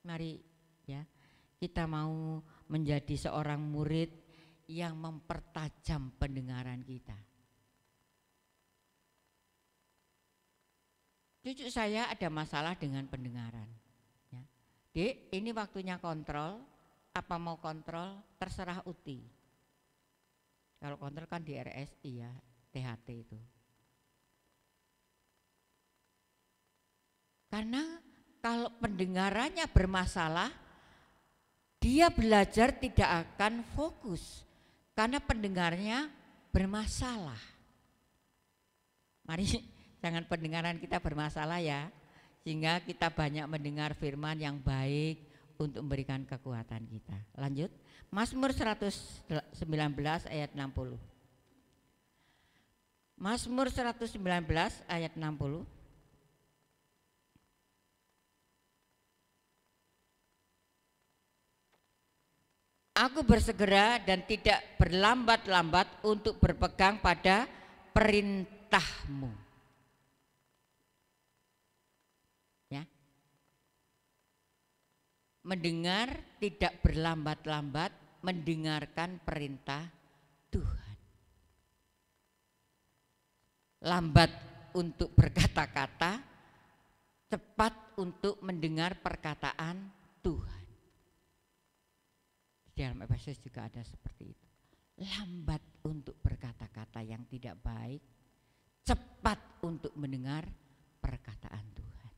Mari ya, kita mau menjadi seorang murid yang mempertajam pendengaran kita. Cucu saya ada masalah dengan pendengaran. Ya. Dek, ini waktunya kontrol. Apa mau kontrol? Terserah Uti. Kalau kontrol kan di RSI ya, THT itu. Karena kalau pendengarannya bermasalah, dia belajar tidak akan fokus. Karena pendengarnya bermasalah. Mari. Jangan pendengaran kita bermasalah ya, sehingga kita banyak mendengar firman yang baik untuk memberikan kekuatan kita. Lanjut, Mazmur 119 ayat 60. Mazmur 119 ayat 60. Aku bersegera dan tidak berlambat-lambat untuk berpegang pada perintah-Mu. mendengar, tidak berlambat-lambat mendengarkan perintah Tuhan. Lambat untuk berkata-kata, cepat untuk mendengar perkataan Tuhan. Di dalam Efesus juga ada seperti itu. Lambat untuk berkata-kata yang tidak baik, cepat untuk mendengar perkataan Tuhan.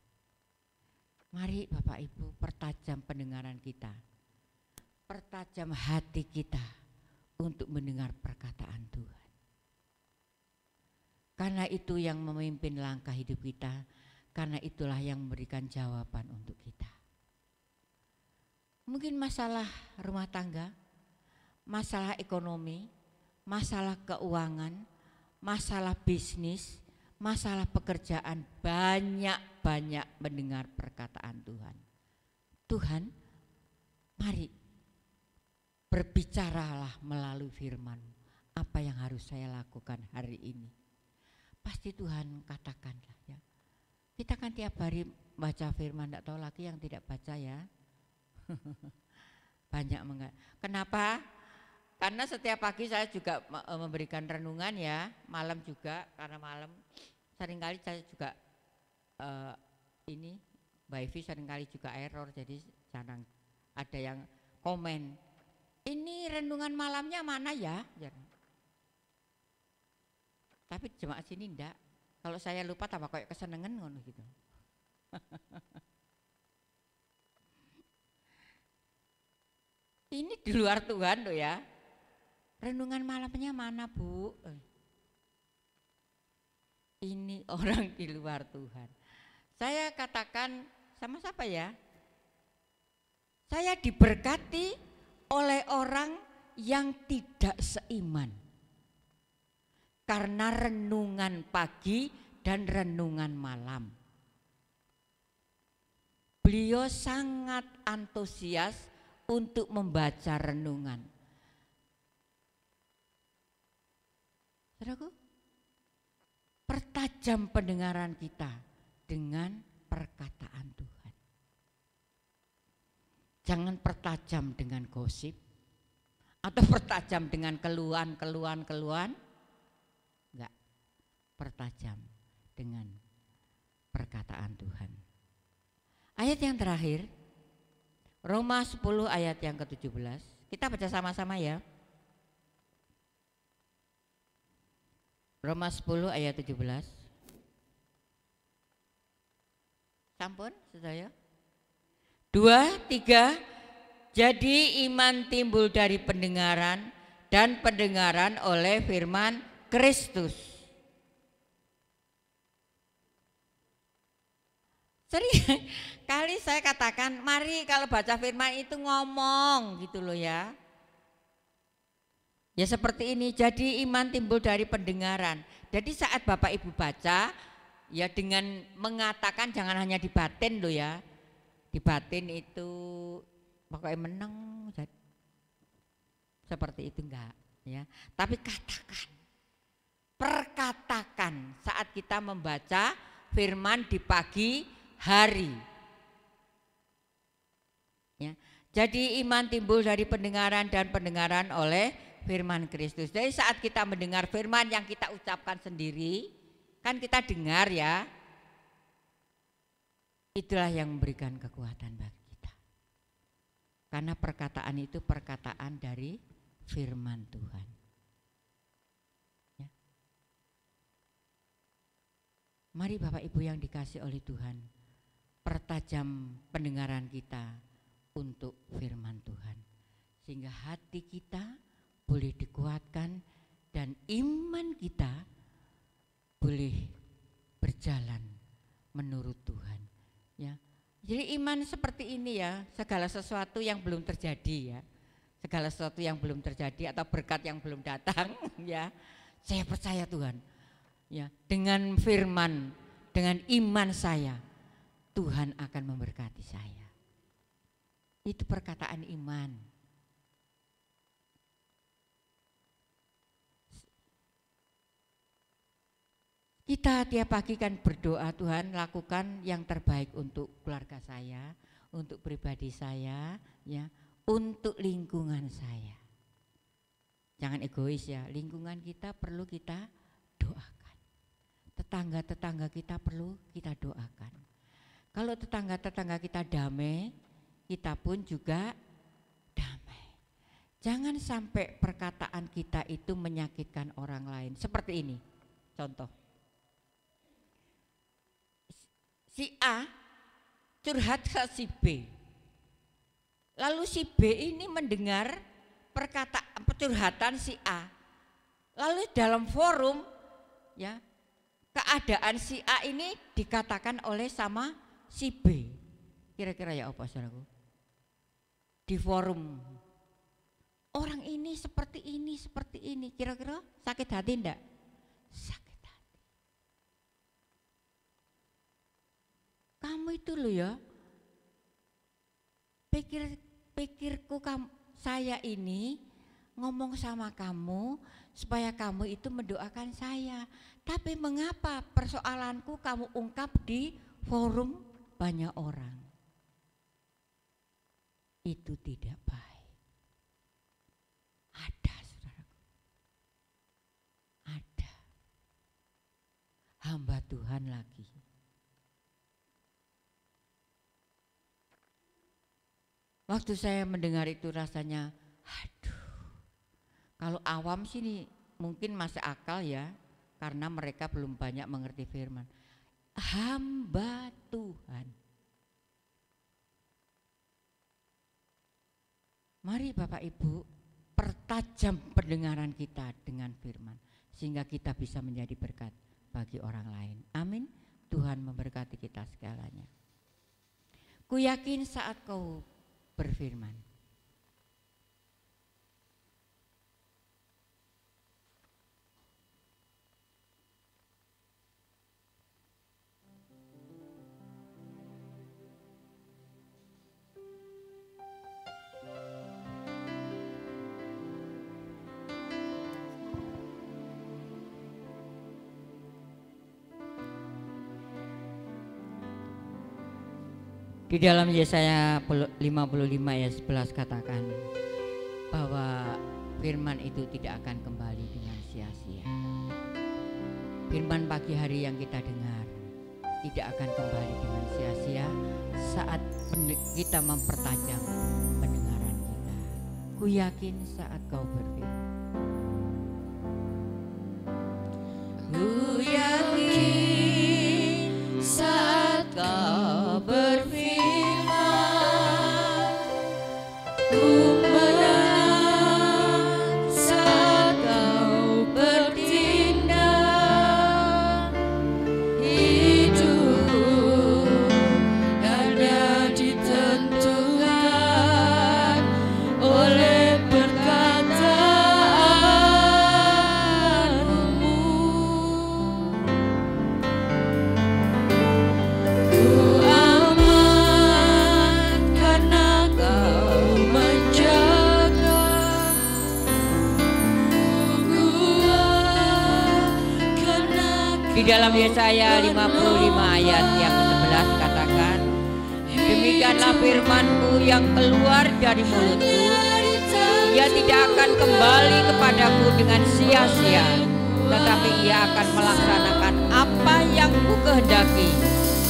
Mari Bapak Ibu pertajam pendengaran kita, pertajam hati kita untuk mendengar perkataan Tuhan. Karena itu yang memimpin langkah hidup kita, karena itulah yang memberikan jawaban untuk kita. Mungkin masalah rumah tangga, masalah ekonomi, masalah keuangan, masalah bisnis, masalah pekerjaan, banyak-banyak mendengar perkataan Tuhan. Tuhan, mari berbicaralah melalui firman. Apa yang harus saya lakukan hari ini? Pasti Tuhan katakanlah ya. Kita kan tiap hari baca firman, tidak tahu lagi yang tidak baca ya. Banyak Kenapa? Karena setiap pagi saya juga memberikan renungan ya, malam juga, karena malam seringkali saya juga ini Mbak Evi seringkali juga error, jadi jarang ada yang komen, ini renungan malamnya mana ya? Tapi jemaat sini enggak. Kalau saya lupa tambah kayak kesenengan ngono gitu. Ini di luar Tuhan loh ya. Renungan malamnya mana Bu? Ini orang di luar Tuhan. Saya katakan sama siapa ya? Saya diberkati oleh orang yang tidak seiman. Karena renungan pagi dan renungan malam. Beliau sangat antusias untuk membaca renungan. Saudaraku, pertajam pendengaran kita dengan perkataan Tuhan. Jangan pertajam dengan gosip atau pertajam dengan keluhan. Enggak, pertajam dengan perkataan Tuhan. Ayat yang terakhir, Roma 10 ayat yang ke-17. Kita baca sama-sama ya. Roma 10 ayat 17. Sampun, saudara? 2, 3. Jadi iman timbul dari pendengaran dan pendengaran oleh firman Kristus. Sering kali saya katakan, mari kalau baca firman itu ngomong gitu loh ya. Ya seperti ini, jadi iman timbul dari pendengaran. Jadi saat Bapak Ibu baca, ya dengan mengatakan jangan hanya di batin loh ya. Di batin itu pokoknya menang, seperti itu enggak ya. Tapi katakan, perkatakan saat kita membaca firman di pagi hari. Ya. Jadi iman timbul dari pendengaran dan pendengaran oleh firman Kristus. Jadi saat kita mendengar firman yang kita ucapkan sendiri, kan kita dengar ya. Itulah yang memberikan kekuatan bagi kita. Karena perkataan itu perkataan dari firman Tuhan. Ya. Mari Bapak Ibu yang dikasih oleh Tuhan, pertajam pendengaran kita untuk firman Tuhan. Sehingga hati kita boleh dikuatkan dan iman kita boleh berjalan menurut Tuhan. Ya, jadi iman seperti ini ya, segala sesuatu yang belum terjadi ya, segala sesuatu yang belum terjadi atau berkat yang belum datang ya, saya percaya Tuhan. Ya, dengan firman, dengan iman saya, Tuhan akan memberkati saya. Itu perkataan iman. Kita tiap pagi kan berdoa, Tuhan lakukan yang terbaik untuk keluarga saya, untuk pribadi saya, ya, untuk lingkungan saya. Jangan egois ya, lingkungan kita perlu kita doakan. Tetangga-tetangga kita perlu kita doakan. Kalau tetangga-tetangga kita damai, kita pun juga damai. Jangan sampai perkataan kita itu menyakitkan orang lain. Seperti ini, contoh. Si A curhat ke si B. Lalu si B ini mendengar perkataan curhatan si A. Lalu dalam forum, ya, keadaan si A ini dikatakan oleh sama si B. Kira-kira ya apa saudaraku? Di forum, orang ini seperti ini, kira-kira sakit hati enggak? Sakit hati. Kamu itu loh ya, pikirku saya ini ngomong sama kamu supaya kamu itu mendoakan saya. Tapi mengapa persoalanku kamu ungkap di forum banyak orang? Itu tidak baik. Ada, saudaraku. Ada. Hamba Tuhan lagi. Waktu saya mendengar itu rasanya, aduh. Kalau awam sih mungkin masih akal ya, karena mereka belum banyak mengerti firman. Hamba Tuhan. Mari Bapak Ibu, pertajam pendengaran kita dengan firman, sehingga kita bisa menjadi berkat bagi orang lain. Amin. Tuhan memberkati kita segalanya. Ku yakin saat kau berfirman, di dalam Yesaya 55 ayat 11 katakan bahwa firman itu tidak akan kembali dengan sia-sia. Firman pagi hari yang kita dengar tidak akan kembali dengan sia-sia saat kita mempertajam pendengaran kita. Ku yakin saat kau berfirman. Ku yakin saat kau berfirman. Di dalam Yesaya 55 ayat yang ke-11 katakan, demikianlah firman-Ku yang keluar dari mulut-Ku, ia tidak akan kembali kepadaku dengan sia-sia, tetapi ia akan melaksanakan apa yang Ku kehendaki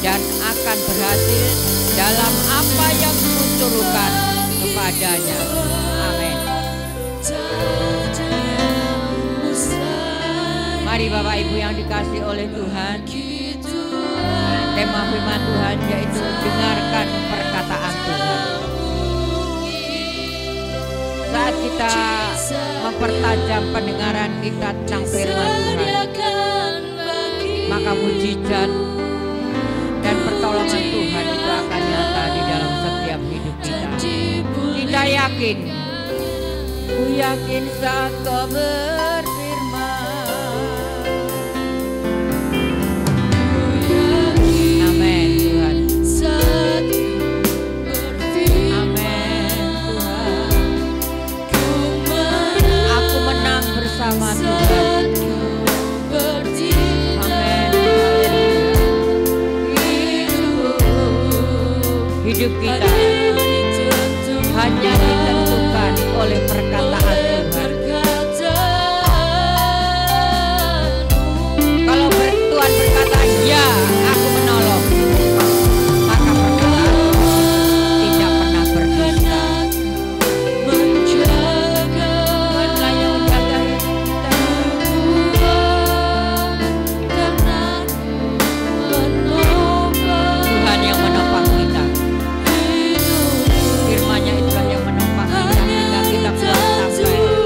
dan akan berhasil dalam apa yang Ku suruhkan kepadanya. Amin. Mari Bapak Ibu yang dikasihi oleh Tuhan, tema firman Tuhan yaitu dengarkan perkataan Tuhan. Saat kita mempertajam pendengaran kita tentang firman Tuhan, maka mujizat dan pertolongan Tuhan itu akan nyata di dalam setiap hidup kita. Kita yakin, ku yakin saat kau berfirman. Sama Tuhan. Amin. Hidup kita hanya ditentukan oleh perkataan Tuhan. Kalau Tuhan berkata, ya aku menolong, maka perkataan tidak pernah berdusta. Tuhanlah yang menjaga hidup kita. Tuhan yang menopang kita. Firman-Nya itulah yang menopang kita hingga kita pulang sampai.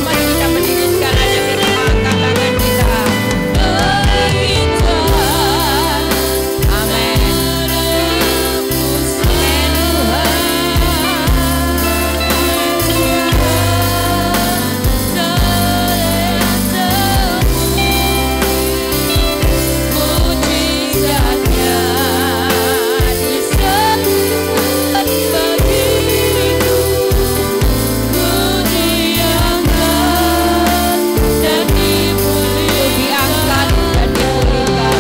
Mari kita berdiri sekarang, kita angkat tangan kita. Amin. Amin diangkat dan dipulihkan.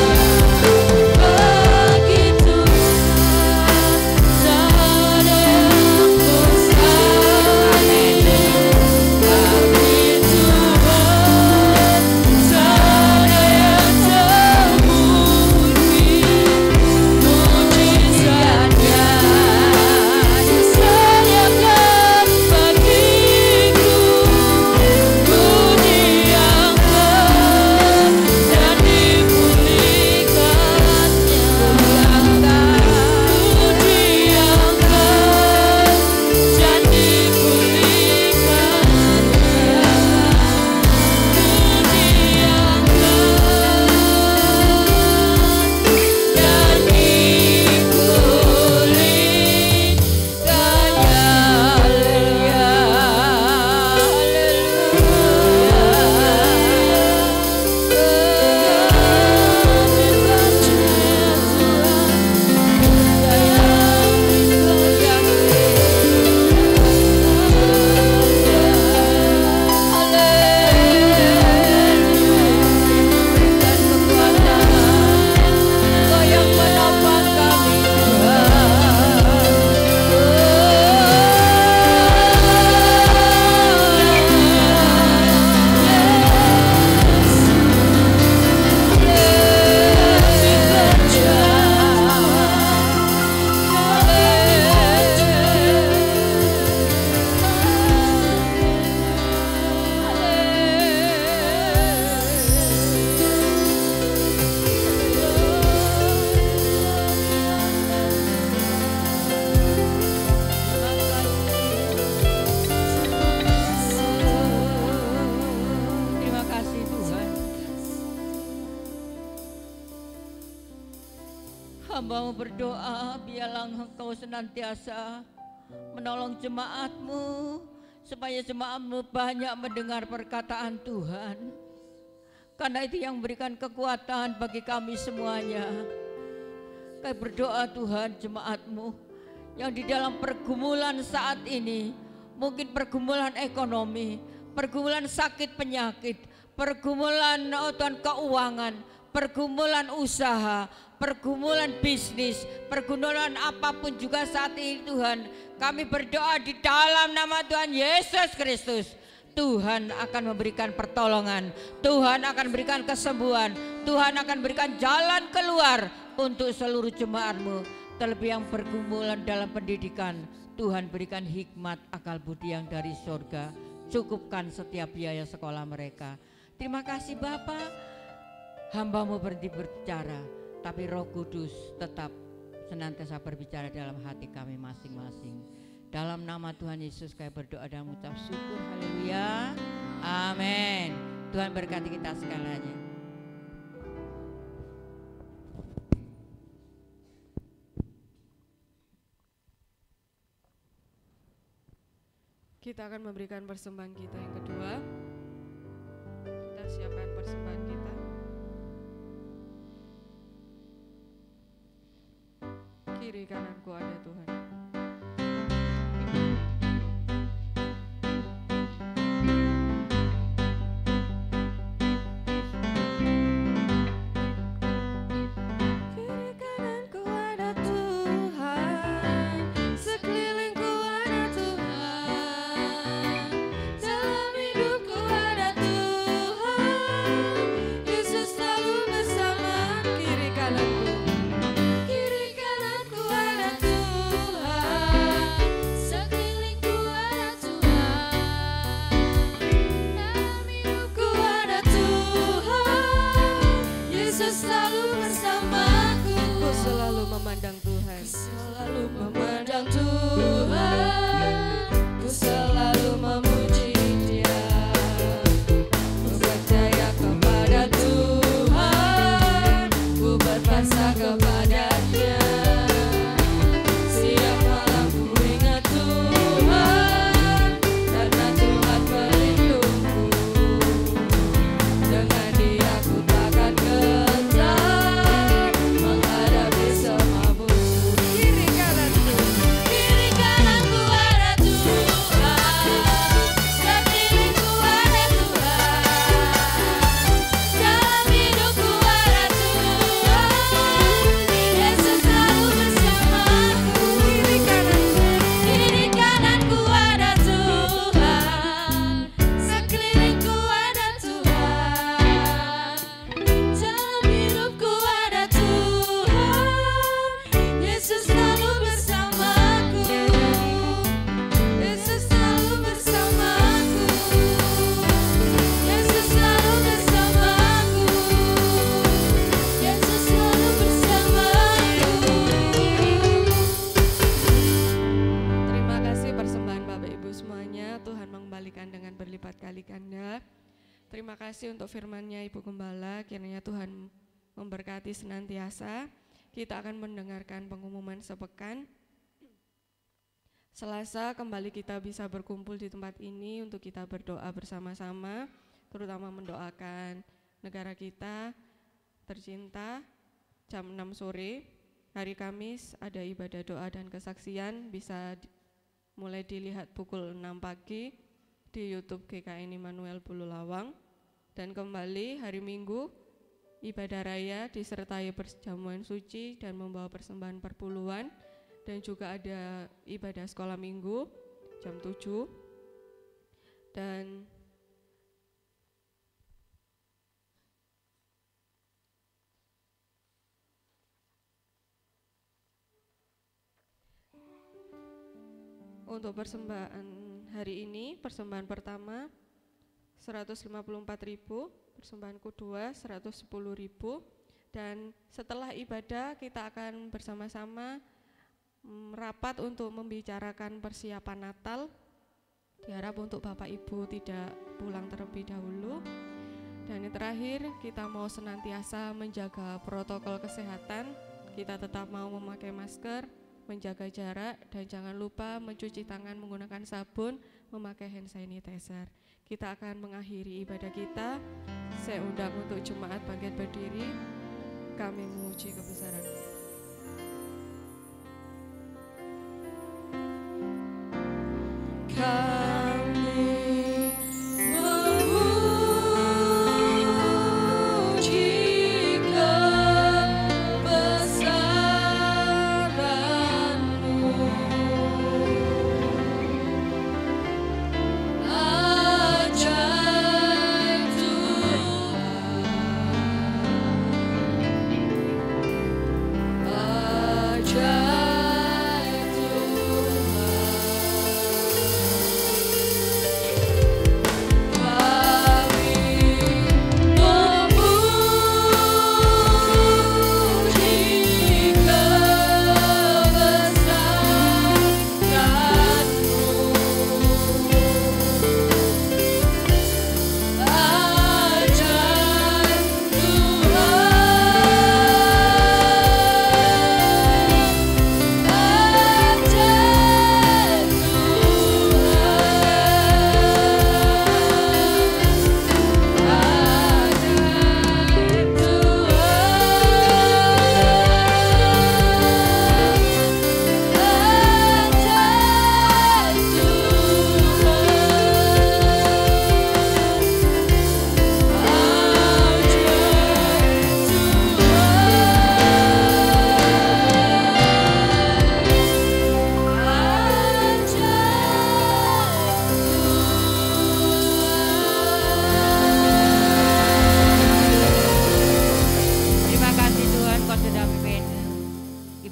Terima kasih Tuhan. Hamba-Mu berdoa, biarlah Engkau senantiasa menolong jemaat-Mu, supaya jemaat-Mu banyak mendengar perkataan Tuhan. Karena itu yang memberikan kekuatan bagi kami semuanya. Kami berdoa Tuhan, jemaat-Mu yang di dalam pergumulan saat ini, mungkin pergumulan ekonomi, pergumulan sakit penyakit, pergumulan Tuhan keuangan, pergumulan usaha, pergumulan bisnis, pergumulan apapun juga saat ini Tuhan, kami berdoa di dalam nama Tuhan Yesus Kristus. Tuhan akan memberikan pertolongan, Tuhan akan berikan kesembuhan, Tuhan akan berikan jalan keluar untuk seluruh jemaat-Mu. Terlebih yang pergumulan dalam pendidikan, Tuhan berikan hikmat akal budi yang dari surga, cukupkan setiap biaya sekolah mereka. Terima kasih Bapa, hamba-Mu berhenti berbicara, tapi Roh Kudus tetap senantiasa berbicara dalam hati kami masing-masing. Dalam nama Tuhan Yesus kami berdoa dan mengucap syukur. Haleluya. Amin. Tuhan berkati kita segalanya. Kita akan memberikan persembahan kita yang kedua. Kita siapkan persembahan kita. Kiri kananku ada Tuhan. Terima kasih untuk firman-Nya Ibu Gembala, kiranya Tuhan memberkati senantiasa. Kita akan mendengarkan pengumuman sepekan. Selasa kembali kita bisa berkumpul di tempat ini untuk kita berdoa bersama-sama, terutama mendoakan negara kita tercinta. Jam 6 sore, hari Kamis ada ibadah doa dan kesaksian, bisa mulai dilihat pukul 6 pagi di YouTube GKN Immanuel Bululawang. Dan kembali hari Minggu, ibadah raya disertai perjamuan suci dan membawa persembahan perpuluhan, dan juga ada ibadah sekolah minggu jam 7. Dan untuk persembahan hari ini, persembahan pertama 154.000, persembahan kedua 110.000, dan setelah ibadah kita akan bersama-sama rapat untuk membicarakan persiapan Natal. Diharap untuk Bapak Ibu tidak pulang terlebih dahulu. Dan yang terakhir, kita mau senantiasa menjaga protokol kesehatan. Kita tetap mau memakai masker, menjaga jarak, dan jangan lupa mencuci tangan menggunakan sabun, memakai hand sanitizer. Kita akan mengakhiri ibadah kita. Saya undang untuk jemaat bangkit berdiri. Kami memuji kebesaran-Mu. Kami memuji kebesaran-Mu, ajaib Tuhan, ajaib.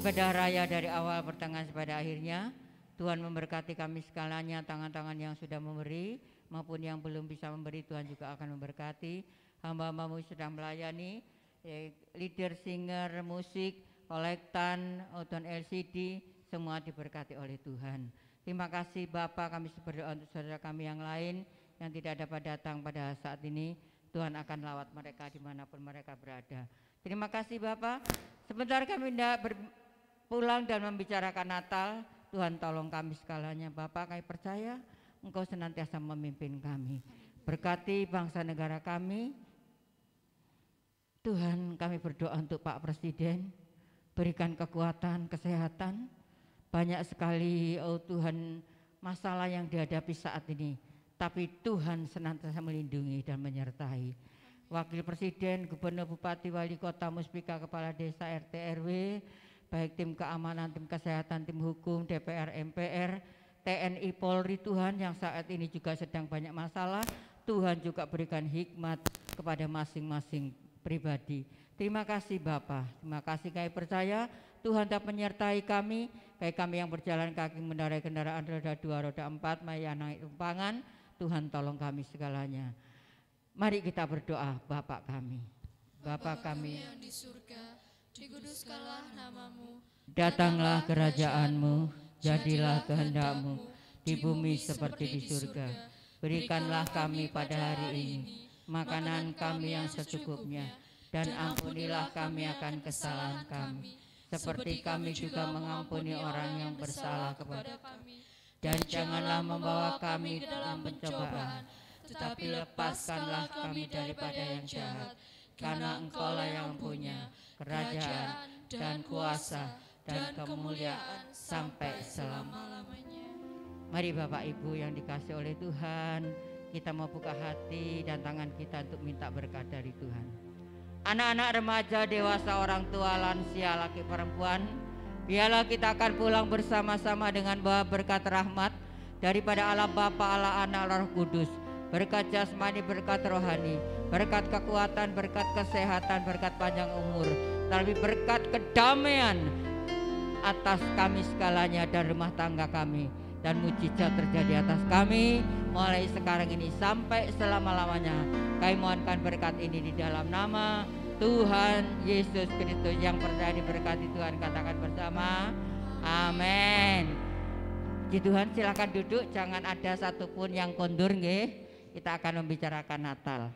Ibadah raya dari awal pertengahan pada akhirnya. Tuhan memberkati kami segalanya, tangan-tangan yang sudah memberi maupun yang belum bisa memberi, Tuhan juga akan memberkati. Hamba-Hamba-Mu sedang melayani, leader, singer, musik, kolektan, nonton LCD, semua diberkati oleh Tuhan. Terima kasih Bapak, kami berdoa untuk saudara kami yang lain yang tidak dapat datang pada saat ini. Tuhan akan lawat mereka dimanapun mereka berada. Terima kasih Bapak. Sebentar kami hendak pulang dan membicarakan Natal. Tuhan tolong kami segalanya Bapak, kami percaya Engkau senantiasa memimpin kami. Berkati bangsa negara kami. Tuhan, kami berdoa untuk Pak Presiden, berikan kekuatan, kesehatan. Banyak sekali oh Tuhan masalah yang dihadapi saat ini, tapi Tuhan senantiasa melindungi dan menyertai. Wakil Presiden, Gubernur, Bupati, Wali Kota, Muspika, Kepala Desa, RT, RW, baik tim keamanan, tim kesehatan, tim hukum, DPR, MPR, TNI, Polri, Tuhan yang saat ini juga sedang banyak masalah, Tuhan juga berikan hikmat kepada masing-masing pribadi. Terima kasih Bapak, terima kasih kami percaya Tuhan dapat menyertai kami, baik kami yang berjalan kaki mengendarai kendaraan roda 2, roda 4, yang naik tumpangan, Tuhan tolong kami segalanya. Mari kita berdoa. Bapak kami, Bapa kami yang di surga, dikuduskanlah nama-Mu, datanglah kerajaan-Mu, jadilah kehendak-Mu di bumi seperti di surga. Berikanlah kami pada hari ini makanan kami yang secukupnya, dan ampunilah kami akan kesalahan kami, seperti kami juga mengampuni orang yang bersalah kepada kami. Dan janganlah membawa kami ke dalam pencobaan, tetapi lepaskanlah kami daripada yang jahat. Karena Engkaulah yang punya kerajaan dan kuasa dan kemuliaan sampai selama-lamanya. Mari Bapak Ibu yang dikasihi oleh Tuhan, kita mau buka hati dan tangan kita untuk minta berkat dari Tuhan. Anak-anak, remaja, dewasa, orang tua, lansia, laki perempuan, biarlah kita akan pulang bersama-sama dengan bawa berkat rahmat daripada Allah Bapa, Allah Anak, Allah Roh Kudus. Berkat jasmani, berkat rohani, berkat kekuatan, berkat kesehatan, berkat panjang umur, tapi berkat kedamaian atas kami segalanya dan rumah tangga kami, dan mujizat terjadi atas kami mulai sekarang ini sampai selama-lamanya. Kami mohonkan berkat ini di dalam nama Tuhan Yesus Kristus. Yang percaya diberkati Tuhan katakan bersama amin. Puji Tuhan, silakan duduk, jangan ada satupun yang kondur nggih. Kita akan membicarakan Natal.